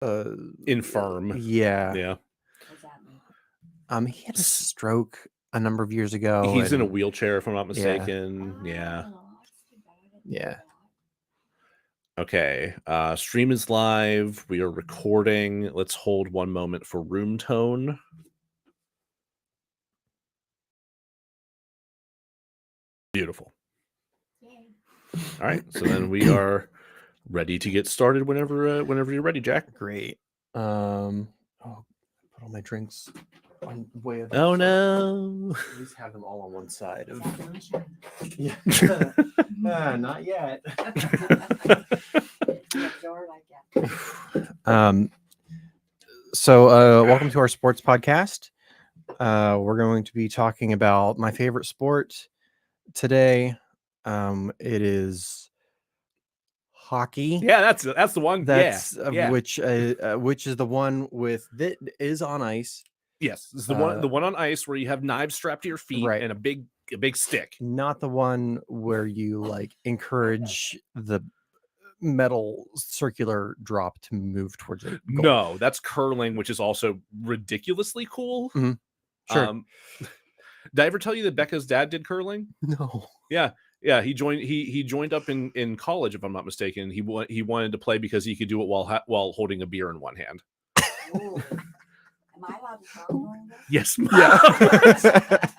infirm. Yeah. What's that mean? He had a stroke a number of years ago. He's in a wheelchair, if I'm not mistaken. Oh, Yeah. that's too bad. I didn't know Yeah. that. Okay. Stream is live. We are recording. Let's hold one moment for room tone. Beautiful. Yay. All right. So then we are ready to get started whenever you're ready, Jack. Great. Oh, put all my drinks on way up. Oh no. At least have them all on one side Is of. that moonshine? Yeah. Not yet. Next door, like that. So welcome to our sports podcast. We're going to be talking about my favorite sport today. It is hockey. Yeah, that's the one. That's yeah. which is the one that is on ice. Yes, it's the one on ice where you have knives strapped to your feet Right. and a big stick. Not the one where you like encourage the metal circular drop to move towards a goal. No, that's curling, which is also ridiculously cool. Mm-hmm. Sure. Did I ever tell you that Becca's dad did curling? No. Yeah. He joined up in college, if I'm not mistaken. He wanted to play because he could do it while holding a beer in one hand. Ooh. Am I allowed to talk during this? Yes, Mom. Yeah.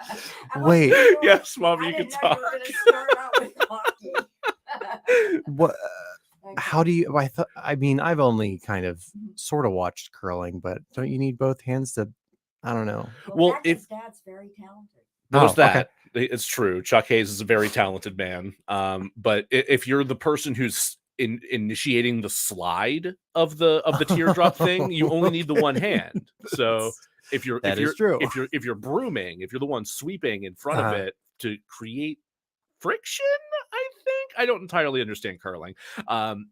Wait. Yes, Mom, I you can didn't know talk. you were going to start out with hockey. What? How do you? I've only kind of sort of watched curling, but don't you need both hands to? I don't know. Well, Becca's dad's very talented. There's okay. that. It's true. Chuck Hayes is a very talented man. But if you're the person who's initiating the slide of the teardrop thing, you only need the one hand. So if you're brooming, if you're the one sweeping in front of it to create friction, I think I don't entirely understand curling.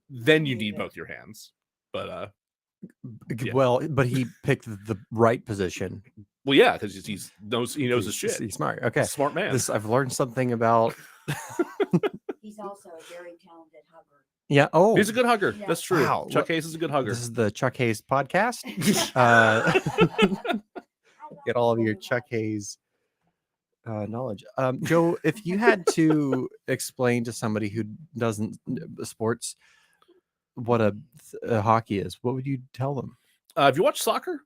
Then you need both your hands. But yeah. Well, but he picked the right position. Well, yeah, because he knows his shit. He's smart. Okay, smart man. I've learned something about. He's also a very talented hugger. Yeah. Oh, he's a good hugger. Yeah. That's true. Wow. Chuck Hayes is a good hugger. This is the Chuck Hayes podcast. Get all of your Chuck Hayes knowledge. Joe, if you had to explain to somebody who doesn't sports what a hockey is, what would you tell them? Have you watched soccer?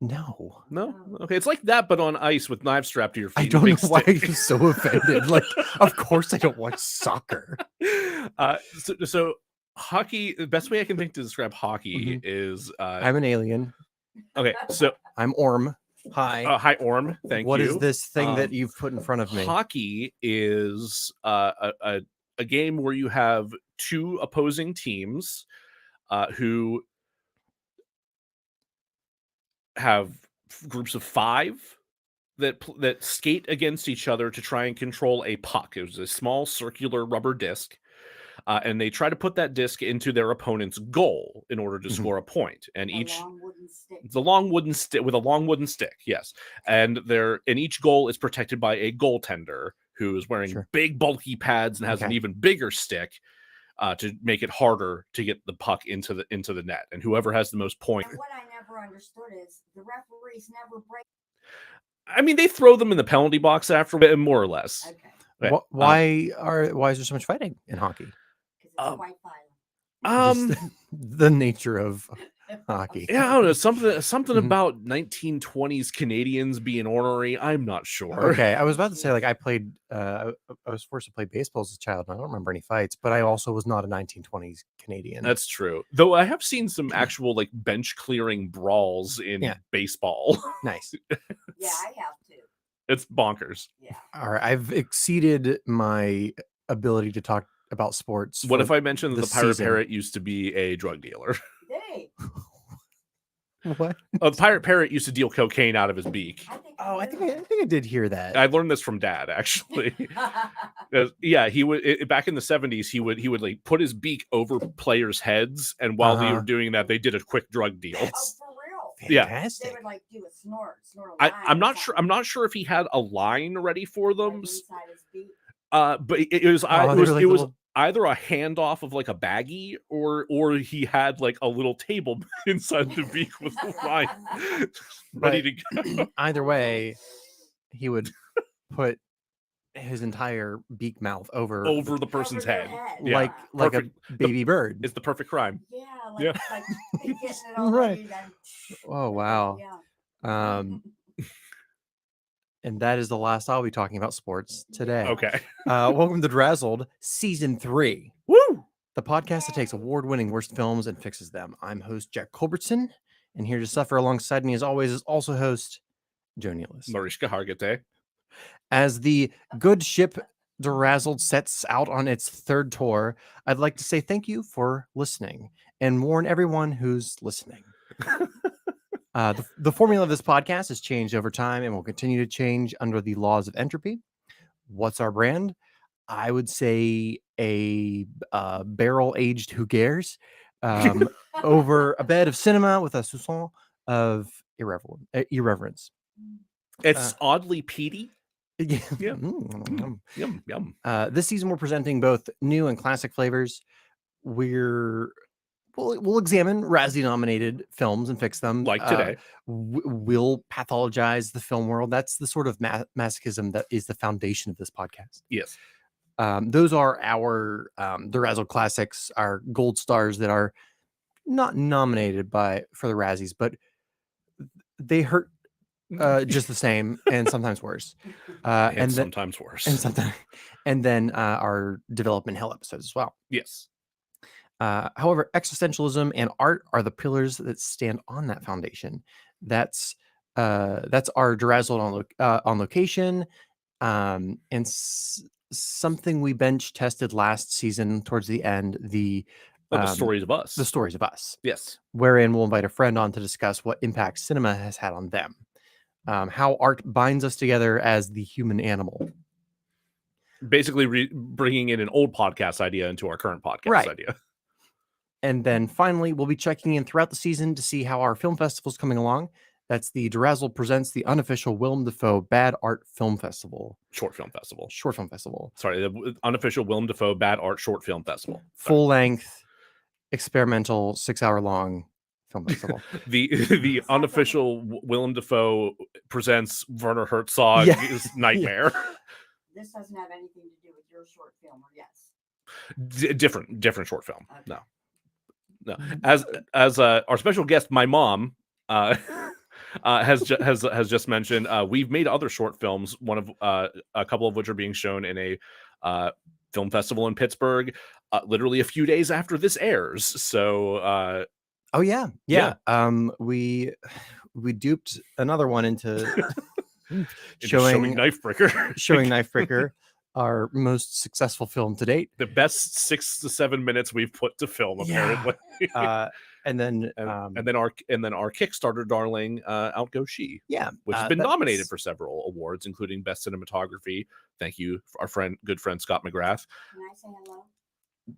No. Okay, it's like that, but on ice with knives strapped to your feet. I don't know why you're so offended. Like, of course I don't watch soccer. So hockey. The best way I can think to describe hockey is I'm an alien. Okay, so I'm Orm. Hi. Hi, Orm. Thank you. What is this thing that you've put in front of me? Hockey is a game where you have two opposing teams who have groups of 5 that skate against each other to try and control a puck. It was a small circular rubber disc, and they try to put that disc into their opponent's goal in order to score a point. And the long wooden stick with a long wooden stick, yes. And each goal is protected by a goaltender who is wearing big bulky pads and has an even bigger stick to make it harder to get the puck into the net. And whoever has the most points. And what I never understood is the referees never break. I mean, they throw them in the penalty box after, more or less. Okay. Why is there so much fighting in hockey? Because it's quite violent. Just the nature of hockey. Yeah, I don't know. Something about 1920s Canadians being ornery. I'm not sure. Okay, I was about to say, like, I was forced to play baseball as a child, and I don't remember any fights, but I also was not a 1920s Canadian. That's true. Though I have seen some actual like bench clearing brawls in baseball. Nice. Yeah, I have too. It's bonkers. Yeah. All right, I've exceeded my ability to talk about sports. What if I mentioned that the Pirate season. Parrot used to be a drug dealer? Hey. What? A Pirate Parrot used to deal cocaine out of his beak. I think I did hear that. I learned this from Dad, actually. Yeah, he would back in the 70s. He would like put his beak over players' heads, and while they were doing that, they did a quick drug deal. Oh, for real? Yeah. They would like do a snort. I'm not sure. I'm not sure if he had a line ready for them. Like inside his beak. But it was either a handoff of like a baggie, or he had like a little table inside the beak with the wine ready to go. Either way, he would put his entire beak mouth over The person's their head. like Yeah. a Perfect. baby bird. It's the perfect crime. Yeah, Yeah. like getting it all Right. ready, then- Oh wow. Yeah. And that is the last I'll be talking about sports today. Okay. Welcome to DeRazzled Season 3, Woo! the podcast that takes award-winning worst films and fixes them. I'm host Jack Culbertson, and here to suffer alongside me, as always, is also host Joe Nealis. Mariska Hargitay. As the good ship DeRazzled sets out on its third tour, I'd like to say thank you for listening and warn everyone who's listening. The formula of this podcast has changed over time and will continue to change under the laws of entropy. What's our brand? I would say a barrel-aged who cares over a bed of cinema with a soupçon of irreverence. It's oddly peaty. Yeah. Yeah. Mm. Yum, yum. This season, we're presenting both new and classic flavors. We'll examine Razzie-nominated films and fix them. Like today. We'll pathologize the film world. That's the sort of masochism that is the foundation of this podcast. Yes. Those are our DeRazzled classics, our gold stars that are not nominated for the Razzies, but they hurt just the same and sometimes worse. And sometimes worse. And then our development hell episodes as well. Yes. However, existentialism and art are the pillars that stand on that foundation. That's our DeRazzled on location, and something we bench tested last season towards the end. The Stories of Us. The Stories of Us. Yes. Wherein we'll invite a friend on to discuss what impact cinema has had on them, how art binds us together as the human animal. Basically bringing in an old podcast idea into our current podcast idea. And then finally, we'll be checking in throughout the season to see how our film festival is coming along. That's the DeRazzled Presents the unofficial Willem Dafoe Bad Art Film Festival. Short Film Festival. Sorry, the unofficial Willem Dafoe Bad Art Short Film Festival. Full length, experimental, 6-hour-long film festival. The unofficial Willem Dafoe Presents Werner Herzog Nightmare. This doesn't have anything to do with your short film, or yes? Different short film. Okay. No. As our special guest, my mom, has just mentioned, we've made other short films. One of a couple of which are being shown in a film festival in Pittsburgh, literally a few days after this airs. So, oh yeah. We duped another one into showing Knifebreaker, our most successful film to date. The best 6 to 7 minutes we've put to film, apparently. And then our Kickstarter darling, Out Go She. Yeah, which has been nominated for several awards, including Best Cinematography. Thank you, our good friend Scott McGrath. Can I say hello?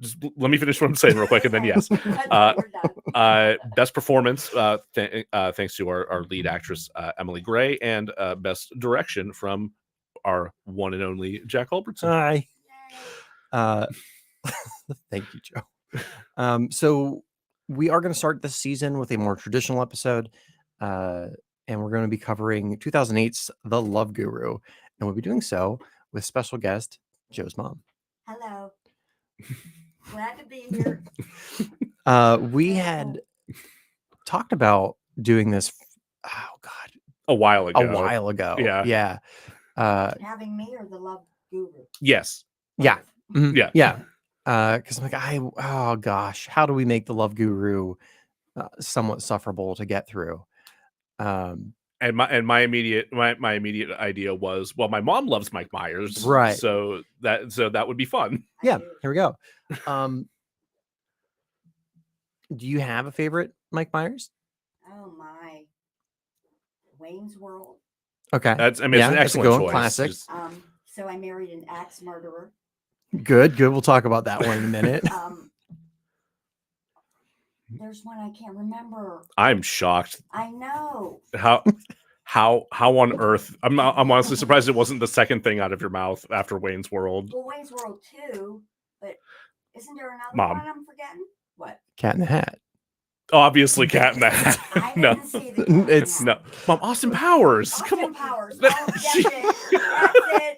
Just let me finish what I'm saying real quick, and then yes. Best performance, thanks to our lead actress Emily Gray, and best direction from our one and only Jack Culbertson. Hi. Thank you, Joe. So we are going to start this season with a more traditional episode, and we're going to be covering 2008's The Love Guru, and we'll be doing so with special guest Joe's mom. Hello. Glad to be here. We had talked about doing this. Oh God, a while ago. Yeah. Having me or the Love Guru? Yes. Yeah. Mm-hmm. Yeah. Because I'm like, oh gosh, how do we make the Love Guru somewhat sufferable to get through? And my immediate idea was, well, my mom loves Mike Myers, right? So that would be fun. Yeah, here we go. Do you have a favorite Mike Myers? Oh my, Wayne's World. Okay, it's an excellent choice. Classic. So I married an axe murderer. Good. We'll talk about that one in a minute. There's one I can't remember. I'm shocked. I know. How on earth? I'm honestly surprised it wasn't the second thing out of your mouth after Wayne's World. Well, Wayne's World 2, but Isn't there another Mom. one I'm forgetting? What? Cat in the Hat. Obviously, Cat in the I Hat. No, didn't see the Cat in the It's- Hat. no, Mom. Austin Powers. Come Austin on. Powers. That- Oh, that's it.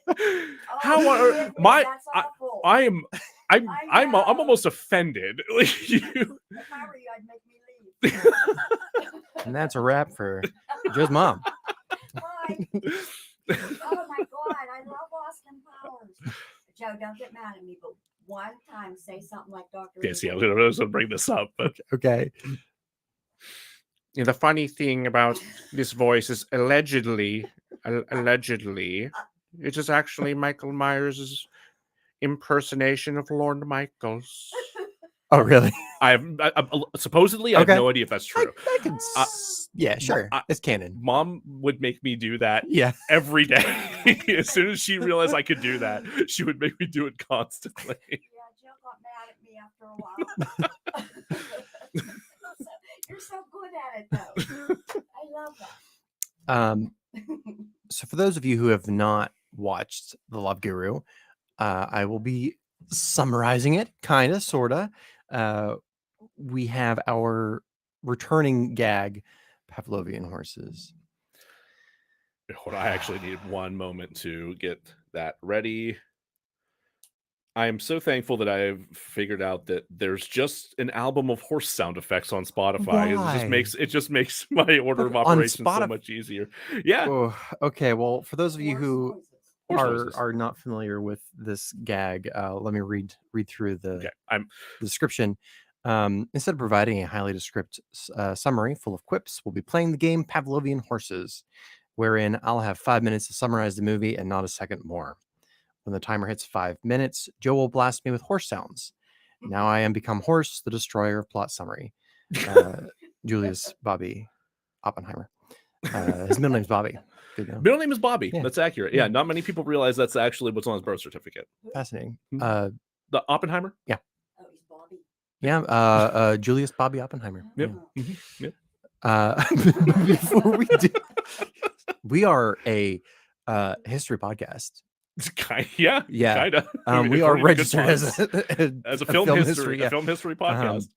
That's it. How Oh, are goodness, my? that's awful. I'm I'm know. almost offended. Like, you- If I were you, I'd make me leave. And that's a wrap for Joe's mom. Bye. Oh my God, I love Austin Powers. Joe, don't get mad at me, but one time say something like Dr. Yes, yeah, I Evil. was gonna bring this up, but Okay. the funny thing about this voice is allegedly, it is actually Michael Myers' impersonation of Lord Michaels. Oh, really? Supposedly, I have Okay. no idea if that's true. I could. Yeah, sure. It's canon. Mom would make me do that Yeah. every day. As soon as she realized I could do that, she would make me do it constantly. Yeah, Joe got mad at me after a while. You're so good at it, though. I love that. So for those of you who have not watched The Love Guru, I will be summarizing it, kind of, sort of. We have our returning gag, Pavlovian horses. Hold on, I actually needed one moment to get that ready. I am so thankful that I've figured out that there's just an album of horse sound effects on Spotify. Why? It just makes my order of On operations so Spotify- much easier. Yeah. Oh, okay. Well, for those of you Horse who noises. Horse are noises. are not familiar with this gag, let me read through the Okay. I'm description. Instead of providing a highly descriptive summary full of quips, we'll be playing the game Pavlovian Horses, wherein I'll have 5 minutes to summarize the movie and not a second more. When the timer hits 5 minutes, Joe will blast me with horse sounds. Now I am become Horse, the destroyer of plot summary. Julius Bobby Oppenheimer. His middle name's Bobby. Good to know. middle name is Bobby. Yeah. That's accurate. Yeah, not many people realize that's actually what's on his birth certificate. Fascinating. The Oppenheimer? Oh, he's Bobby. Yeah, Julius Bobby Oppenheimer. Yep. Yeah. Mhm. Yep. Before we do, we are a history podcast. Yeah, Yeah. kind of. We are registered as as a film history, yeah. a film history podcast.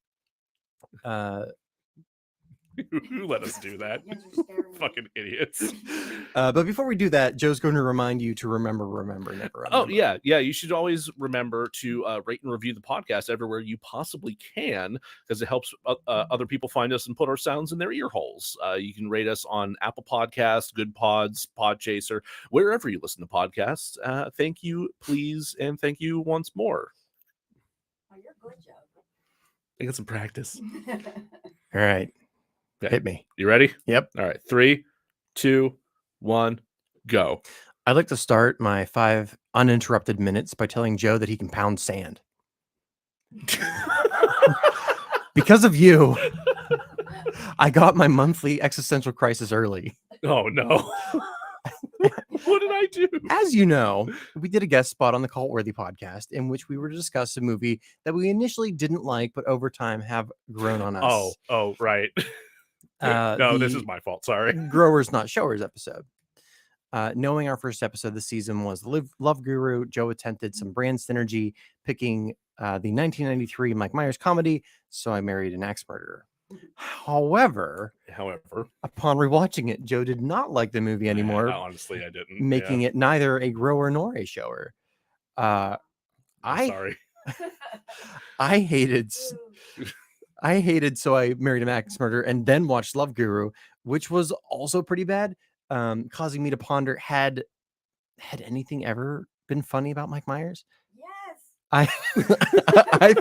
Who let us do that? You guys are scaring me. Fucking idiots. But before we do that, Joe's going to remind you to remember, never Oh remember. yeah. You should always remember to rate and review the podcast everywhere you possibly can, because it helps other people find us and put our sounds in their ear holes. You can rate us on Apple Podcasts, Good Pods, Podchaser, wherever you listen to podcasts. Thank you, please, and thank you once more. Oh, you're good, Joe. I got some practice. All right. Okay. Hit me. You ready? Yep. All right. 3, 2, 1, go. I'd like to start my 5 uninterrupted minutes by telling Joe that he can pound sand. Because of you, I got my monthly existential crisis early. Oh no. What did I do? As you know, we did a guest spot on the Cult Worthy podcast in which we were to discuss a movie that we initially didn't like, but over time have grown on us. Oh, right. No, this the is my fault. Sorry. Growers Not Showers episode. Knowing our first episode this season was the Love Guru, Joe attempted some brand synergy, picking the 1993 Mike Myers comedy, So I Married an Axe Murderer. However, upon rewatching it, Joe did not like the movie anymore, Honestly, I didn't. making it neither a grower nor a shower. I'm sorry. I hated So I Married an Axe Murderer and then watched Love Guru, which was also pretty bad, causing me to ponder, had anything ever been funny about Mike Myers? Yes. I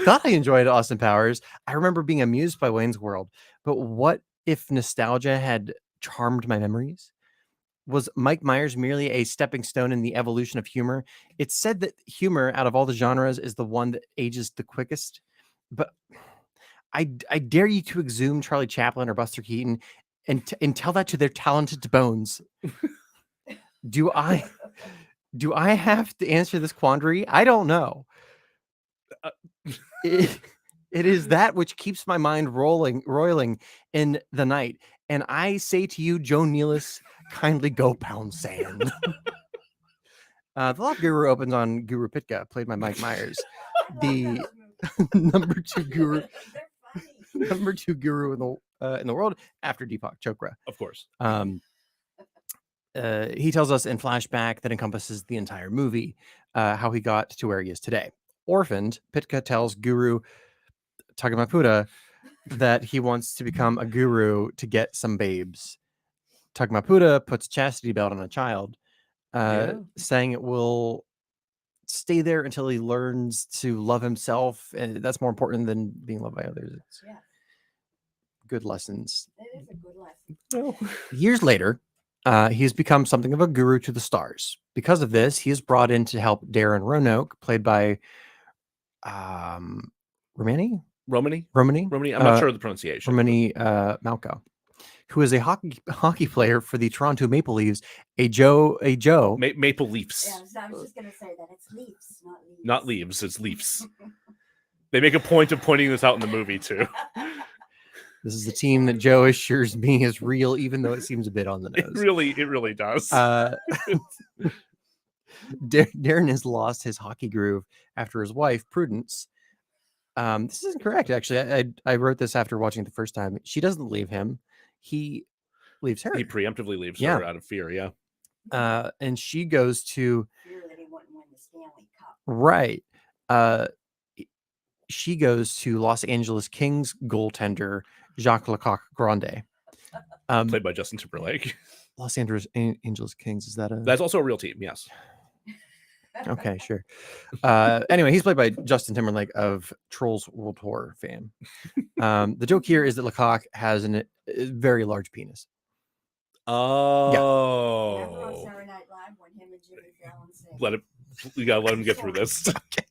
thought I enjoyed Austin Powers. I remember being amused by Wayne's World, but what if nostalgia had charmed my memories? Was Mike Myers merely a stepping stone in the evolution of humor? It's said that humor out of all the genres is the one that ages the quickest, but I dare you to exhume Charlie Chaplin or Buster Keaton and tell that to their talented bones. Do I have to answer this quandary? I don't know. It is that which keeps my mind roiling in the night. And I say to you, Joe Nealis, kindly go pound sand. The Love Guru opens on Guru Pitka, played by Mike Myers, the number 2 guru, number 2 guru in the world after Deepak Chopra. Of course. He tells us in flashback that encompasses the entire movie how he got to where he is today. Orphaned, Pitka tells Guru Tagamaputa that he wants to become a guru to get some babes. Tagamaputa puts a chastity belt on a child, saying it will stay there until he learns to love himself, and that's more important than being loved by others. It's good lessons. It is a good lesson. Oh. Years later, he has become something of a guru to the stars. Because of this, he is brought in to help Darren Roanoke, played by Romani. Romani? I'm I'm not sure of the pronunciation. Romani Malco, who is a hockey player for the Toronto Maple Leafs. Maple Leafs. Yeah, I was just going to say that. It's Leafs, not Leaves. Not Leaves, it's Leafs. They make a point of pointing this out in the movie, too. This is the team that Joe assures me is real, even though it seems a bit on the nose. It really does. Darren has lost his hockey groove after his wife, Prudence. This isn't correct, actually. I wrote this after watching it the first time. She doesn't leave him. He leaves her. He preemptively leaves her out of fear, and she goes to... Fear that he wouldn't win the Stanley Cup. Right. She goes to Los Angeles Kings goaltender Jacques Lecoq Grande. Played by Justin Timberlake. Los Angeles Kings, is that a... That's also a real team, yes. Okay, sure. Anyway, he's played by Justin Timberlake of Trolls World Tour fame. The joke here is that Lecoq has a very large penis. Oh. Remember on Saturday Night Live when him and Jimmy Fallon sing? We gotta let him get through this. Okay.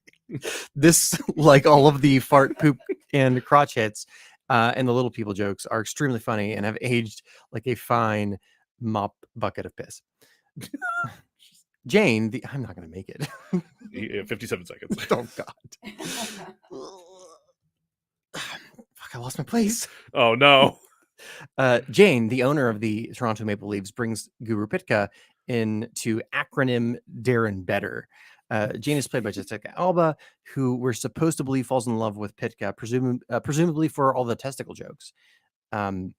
This, like all of the fart, poop, and crotch hits, and the little people jokes, are extremely funny and have aged like a fine mop bucket of piss. Jane, I'm not going to make it. 57 seconds. Oh, God. Fuck, I lost my place. Oh, no. Jane, the owner of the Toronto Maple Leafs, brings Guru Pitka in to acronym Darren Better. Jane is played by Jessica Alba, who we're supposed to believe falls in love with Pitka, presumably for all the testicle jokes. Was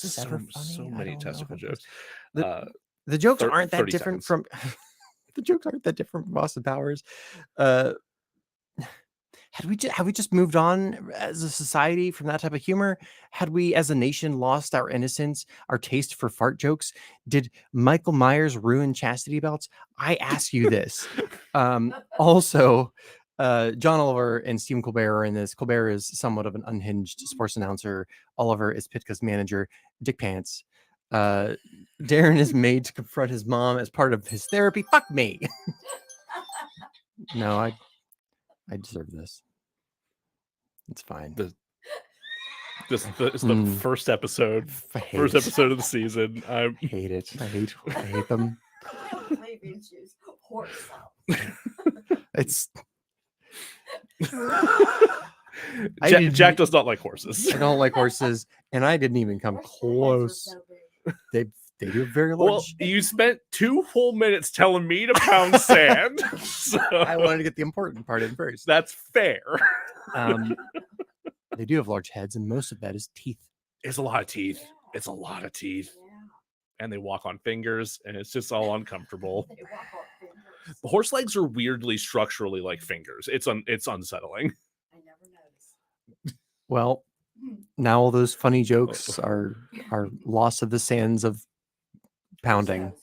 this ever funny? So many testicle jokes. The jokes aren't that different from the jokes aren't that different from Austin Powers. Have we just moved on as a society from that type of humor? Had we as a nation lost our innocence, our taste for fart jokes? Did Michael Myers ruin chastity belts? I ask you this. Also, John Oliver and Stephen Colbert are in this. Colbert is somewhat of an unhinged sports announcer. Oliver is Pitka's manager, Dick Pants. Darren is made to confront his mom as part of his therapy. Fuck me. No, I deserve this. It's fine. This is the first episode. First episode of the season. I hate it. I hate them. It's Jack does not like horses. I don't like horses, and I didn't even come close. They do very large. Well, you spent 2 whole minutes telling me to pound sand. So I wanted to get the important part in first. That's fair. They do have large heads, and most of that is teeth. It's a lot of teeth. It's a lot of teeth. And they walk on fingers, and it's just all uncomfortable. The horse legs are weirdly structurally like fingers. It's unsettling. I never noticed. Well, now all those funny jokes are lost of the sands of pounding.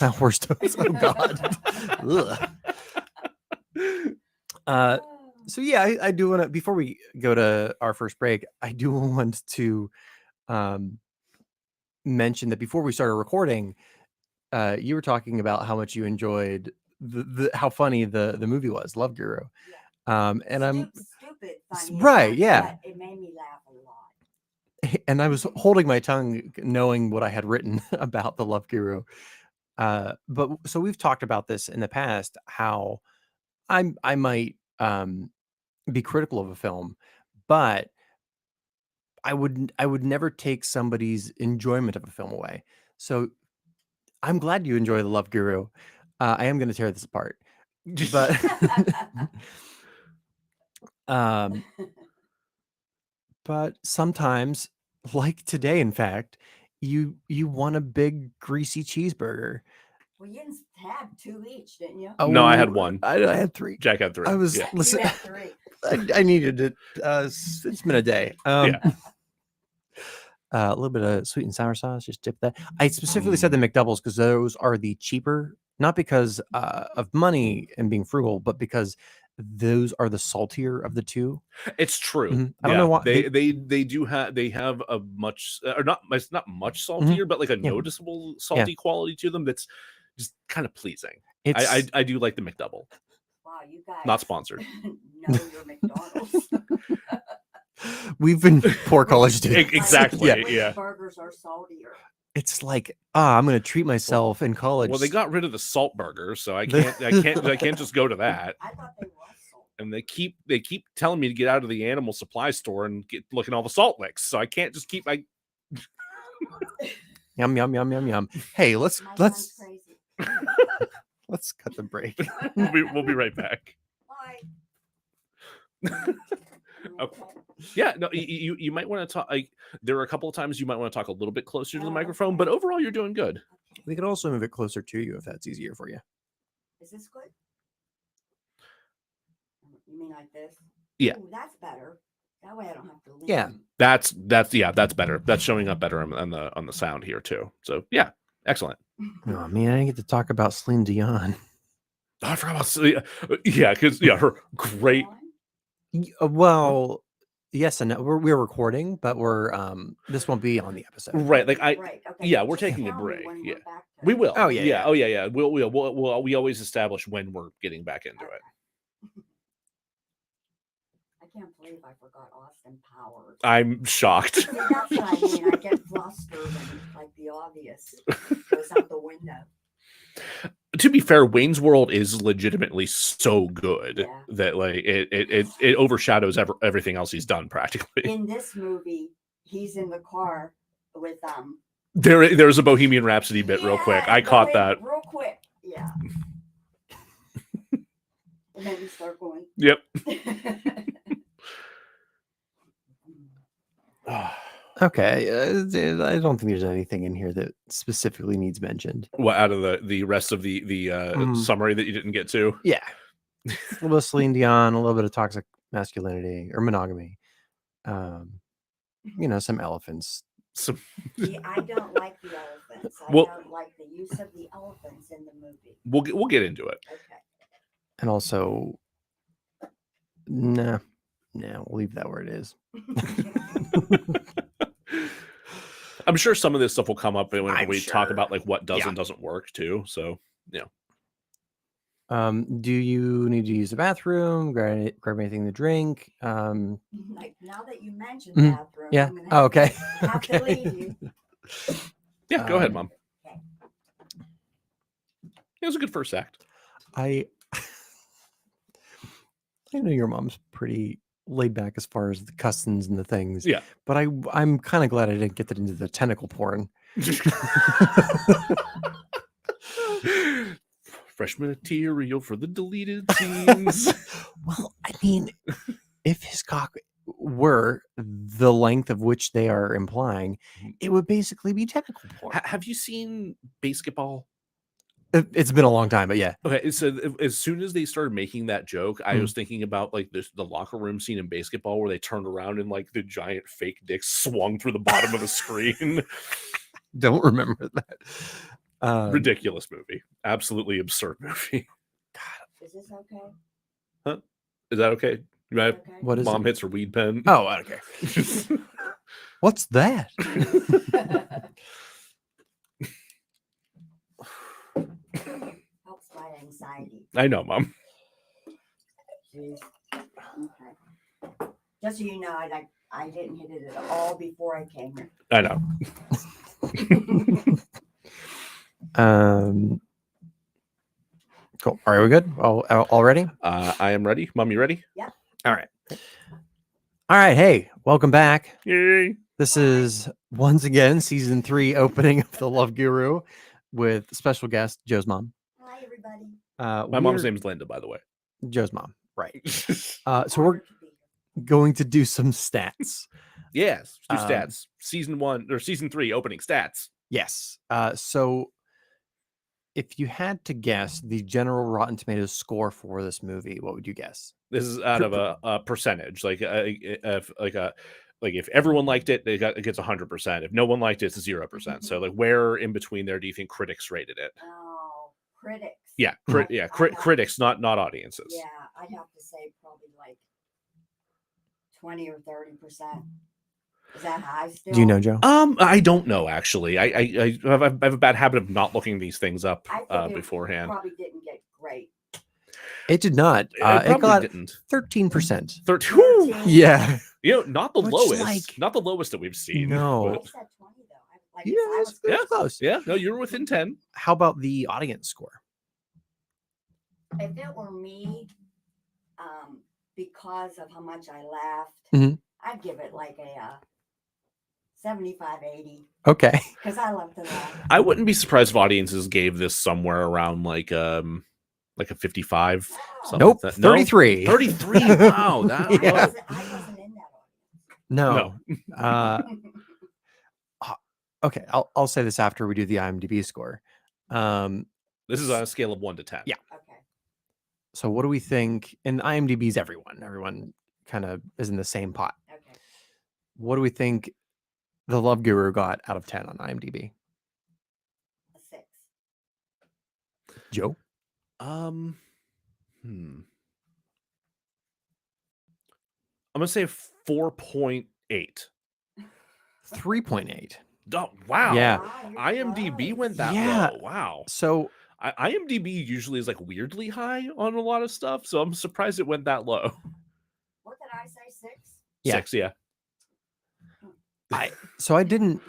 Horse toes. Oh God. So yeah, I do want to, before we go to our first break, I do want to mention that before we started recording, you were talking about how much you enjoyed how funny the movie was, Love Guru. And I'm stupid funny, right, yeah. It made me laugh a lot. And I was holding my tongue, knowing what I had written about the Love Guru. But so we've talked about this in the past, how I might be critical of a film, but I would never take somebody's enjoyment of a film away. So I'm glad you enjoy the Love Guru. I am going to tear this apart, but But sometimes, like today, in fact, you want a big greasy cheeseburger. Well, you didn't have 2 each, didn't you? No, I had 1. I had 3. Jack had 3. I was Yeah. listen. You had 3. I needed it. It's been a day. Yeah. A little bit of sweet and sour sauce, just dip that. I specifically said the McDoubles because those are the cheaper, not because of money and being frugal, but because those are the saltier of the two. It's true. Mhm. I don't know why they do have a much or not it's not much saltier, but like a noticeable salty quality to them that's just kind of pleasing. I do like the McDouble. Wow, you guys Not sponsored. know your McDonald's. We've been poor college students. Exactly. Which Yeah. burgers are saltier? It's like, I'm going to treat myself in college. Well, they got rid of the salt burger, so I can't just go to that. I thought they were salt. And they keep telling me to get out of the animal supply store and look at all the salt licks, so I can't just keep Yum yum yum yum yum. Hey, let's Crazy. let's cut the break. We'll be right back. Bye. Okay. Yeah, no, you might want to talk. Like, there are a couple of times you might want to talk a little bit closer to the microphone, but overall, you're doing good. We could also move it closer to you if that's easier for you. Is this good? You mean like this? Yeah. Ooh, that's better. That way I don't have to lean. Yeah. That's better. That's showing up better on the sound here too. So yeah, excellent. Oh man, I didn't get to talk about Celine Dion. Oh, I forgot about because her great. Well, yes and no. We're recording, but we're this won't be on the episode. Right, like Right. Okay. yeah, we're Just taking a tell me break. when Yeah, we're back to we it. will. Oh, yeah. Yeah. We always establish when we're getting back into it. I can't believe I forgot Austin Powers. I'm shocked. See, that's what I mean. I get flustered and like the obvious goes out the window. To be fair, Wayne's World is legitimately so good Yeah. that like it overshadows everything else he's done practically. In this movie, he's in the car with There's a Bohemian Rhapsody bit real quick. I go caught ahead, that. real quick. Yeah. And then you start going. Yep. Okay, I don't think there's anything in here that specifically needs mentioned. What out of the rest of the summary that you didn't get to? Yeah, a little bit of Celine Dion, a little bit of toxic masculinity or monogamy. Some elephants. Some See, I don't like the elephants. I Well- don't like the use of the elephants in the movie. we'll get into it. Okay. And also, we'll leave that where it is. I'm sure some of this stuff will come up when I'm we talk sure. about like what does Yeah. and doesn't work too. So Do you need to use the bathroom? Grab anything to drink? Like now that you mentioned Mhm. bathroom, Yeah. I'm gonna Oh, okay. have to leave you. yeah, go ahead, Um, Mom. Okay. It was a good first act. I know your mom's pretty laid back as far as the customs and the things. Yeah. But I'm kind of glad I didn't get that into the tentacle porn. Fresh material for the deleted scenes. Well, I mean, if his cock were the length of which they are implying, it would basically be tentacle porn. Have you seen Basketball? It's been a long time, but yeah. Okay, so as soon as they started making that joke, I Mhm. was thinking about like the locker room scene in Basketball where they turned around and like the giant fake dick swung through the bottom of the screen. Don't remember that. Ridiculous movie. Absolutely absurd movie. Is this okay? Is that okay? You might Okay. What is Mom it? hits her weed pen. Oh, okay. What's that? Helps my anxiety. I know, Mom. Jeez. Okay. Just so you know, I didn't hit it at all before I came here. I know. Cool. All right, we good? All ready? I am ready. Mom, you ready? All right. All right. Hey, welcome back. Yay. This is once again season 3 opening of the Love Guru with special guest Joe's mom. Hi, everybody. My mom's name is Linda, by the way. Joe's mom. Right. Honored to be here. going to do some stats. Yes, do Um, stats. Season 1 or season 3 opening stats. Yes. So if you had to guess the general Rotten Tomatoes score for this movie, what would you guess? This is out of a percentage, like if everyone liked it, it gets 100%. If no one liked it, it's 0%. So like, where in between there do you think critics rated it? Oh, critics. Yeah, critics, not audiences. Yeah, I'd have to say probably like 20 or 30%. Is that high still? Do you know, Joe? I don't know actually. I have a bad habit of not looking these things up I think it beforehand. probably didn't get great. It did not. It It got didn't. 13%. 13. Yeah. Not the Which, lowest. like, Not the lowest that we've seen. no. I but- said 20 though. Like, Yeah, I was it's close. Yeah, no, you're within 10. How about the audience score? If it were me, because of how much I laughed, Mhm. I'd give it like a 75, 80. Okay. Because I love to laugh. I wouldn't be surprised if audiences gave this somewhere around like a 55. Something Nope. like that. No? 33. 33. Wow. That, Yeah. I wasn't in that No. No. audience. Okay. I'll say this after we do the IMDb score. This is on a scale of 1 to 10. Yeah. Okay. So what do we think? And IMDb's everyone. Everyone kind of is in the same pot. Okay. What do we think The Love Guru got out of 10 on IMDb? A 6. Joe? I'm gonna say 4.8. 3.8. Oh, wow. Yeah. Wow, you're IMDb close. went that Yeah. low. Wow. So IMDb usually is like weirdly high on a lot of stuff, so I'm surprised it went that low. What did I say? 6? Yeah. 6, yeah. I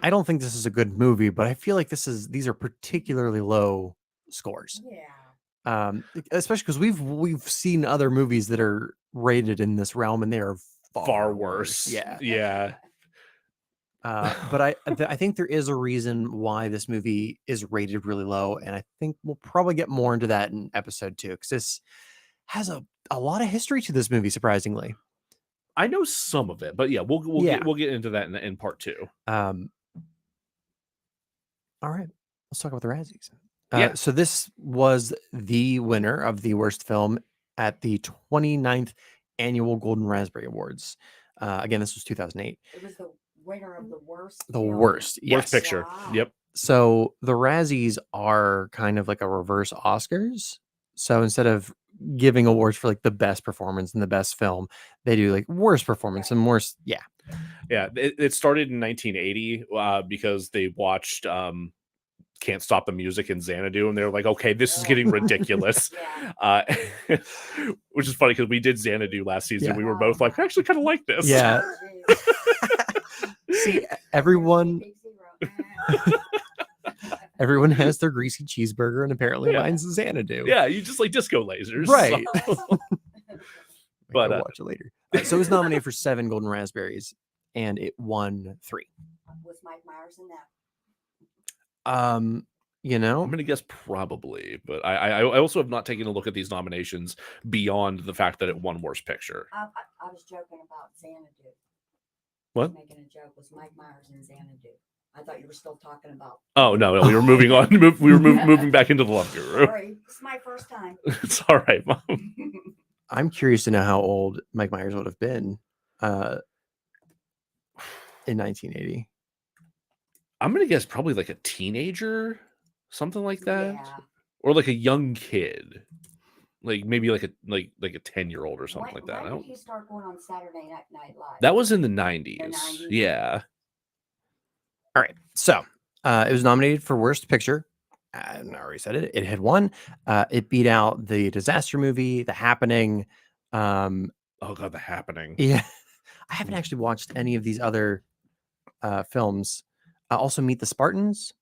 don't think this is a good movie, but I feel like these are particularly low scores. Yeah. Especially because we've seen other movies that are rated in this realm and they are Far worse. Yeah. Yeah. But I think there is a reason why this movie is rated really low, and I think we'll probably get more into that in episode 2 because this has a lot of history to this movie, surprisingly. I know some of it, but yeah, we'll get into that in part 2. All right, let's talk about the Razzies. Yeah. So this was the winner of the worst film at the 29th annual Golden Raspberry Awards. Again, this was 2008. It was the winner of the worst. The film. worst, yes. Worst picture. Wow. Yep. So the Razzies are kind of like a reverse Oscars. So instead of giving awards for like the best performance and the best film, they do like worst performance and worst. Yeah. Yeah. It started in 1980 because they watched Can't Stop the Music and Xanadu, and they were like, okay, this is getting ridiculous. Yeah. Which is funny because we did Xanadu last season. Yeah. We were both like, I actually kind of like this. Yeah. Oh, geez. See, everyone Big zero. everyone has their greasy cheeseburger, and apparently Yeah. mine's Xanadu. Yeah, you just like disco lasers. Right. So- But But, watch it later. So it was nominated for 7 Golden Raspberries, and it won 3. Was Mike Myers in that? You know, I'm gonna guess probably, but I also have not taken a look at these nominations beyond the fact that it won Worst Picture. I was joking about Xanadu. What? Making a joke. Was Mike Myers in Xanadu? I thought you were still talking about. Oh no, we were moving on. We were moving back into the Love Guru. Sorry, it's my first time. It's all right, Mom. I'm curious to know how old Mike Myers would have been in 1980. I'm gonna guess probably like a teenager, something like that, Yeah. or like a young kid, like maybe like a 10-year-old or something like that. I When don't. did he start going on Saturday Night Live? That was in the 90s. 90s? Yeah. All right. So it was nominated for Worst Picture. I already said it. It had won. It beat out the disaster movie, The Happening. Oh god, The Happening. Yeah. I haven't actually watched any of these other films. Also, Meet the Spartans.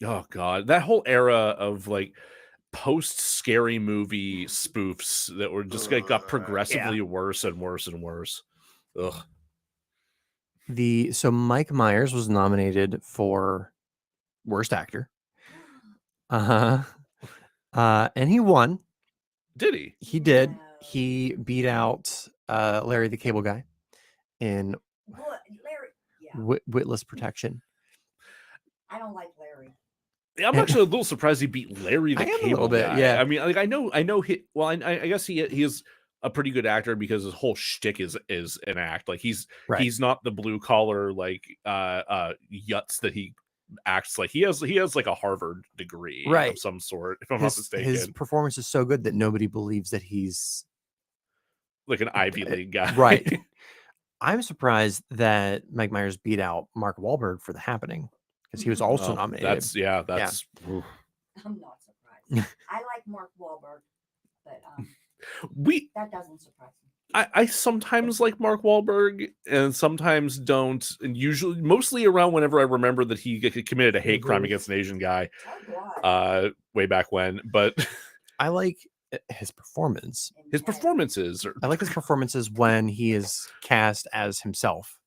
Oh god, that whole era of like post scary movie spoofs that were just like got progressively worse and worse and worse. Ugh. So Mike Myers was nominated for Worst Actor. And he won. Did he? He did. No. He beat out Larry the Cable Guy in What, Larry? Yeah, Witless Protection. I don't like Larry. I'm actually a little surprised he beat Larry the I am a Cable little bit, Guy. yeah. I mean, like I know he. Well, I guess he is a pretty good actor because his whole shtick is an act. Like he's not the blue collar like yuts that he acts like. He has like a Harvard degree of some sort, if I'm not mistaken. His performance is so good that nobody believes that he's like an Ivy League guy, right? I'm surprised that Mike Myers beat out Mark Wahlberg for The Happening because he was also nominated. That's oof. I'm not surprised. I like Mark Wahlberg, but that doesn't surprise me. I sometimes like Mark Wahlberg and sometimes don't, and usually mostly around whenever I remember that he committed a hate crime against an Asian guy way back when. But I like his performance. His performances are... I like his performances when he is cast as himself.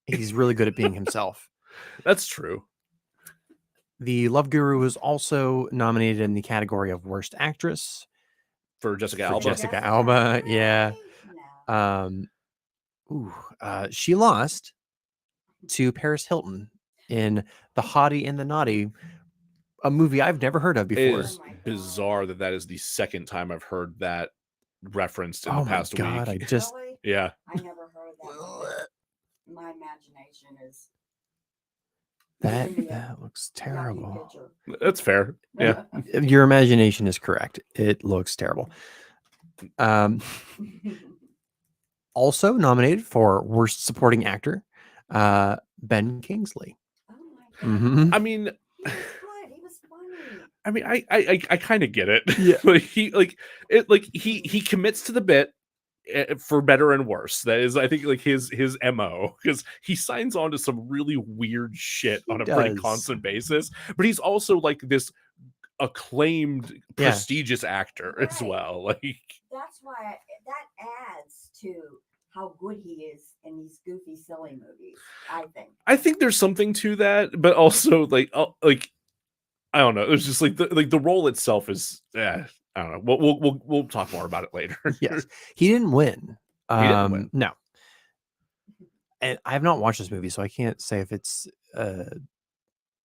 He's really good at being himself. That's true. The Love Guru was also nominated in the category of Worst Actress for Jessica Alba. Jessica Alba, yeah. She lost to Paris Hilton in The Hottie and the Naughty, a movie I've never heard of before. It is bizarre that is the second time I've heard that referenced in the past week. I just yeah. I never heard of that. My imagination is that looks terrible. That's fair. Yeah. Your imagination is correct. It looks terrible. Also nominated for Worst Supporting Actor, Ben Kingsley. Oh my God. I mean, He was funny. I mean, I kind of get it. Yeah. He commits to the bit for better and worse. That is, I think, like his MO, because he signs on to some really weird shit on a pretty constant basis. But he's also like this acclaimed, prestigious actor as well. Like that's why that adds to how good he is in these goofy, silly movies. I think there's something to that, but also like I don't know. It's just like the role itself is. I don't know. We'll talk more about it later. Yes, he didn't win. He didn't win. No, and I have not watched this movie, so I can't say if it's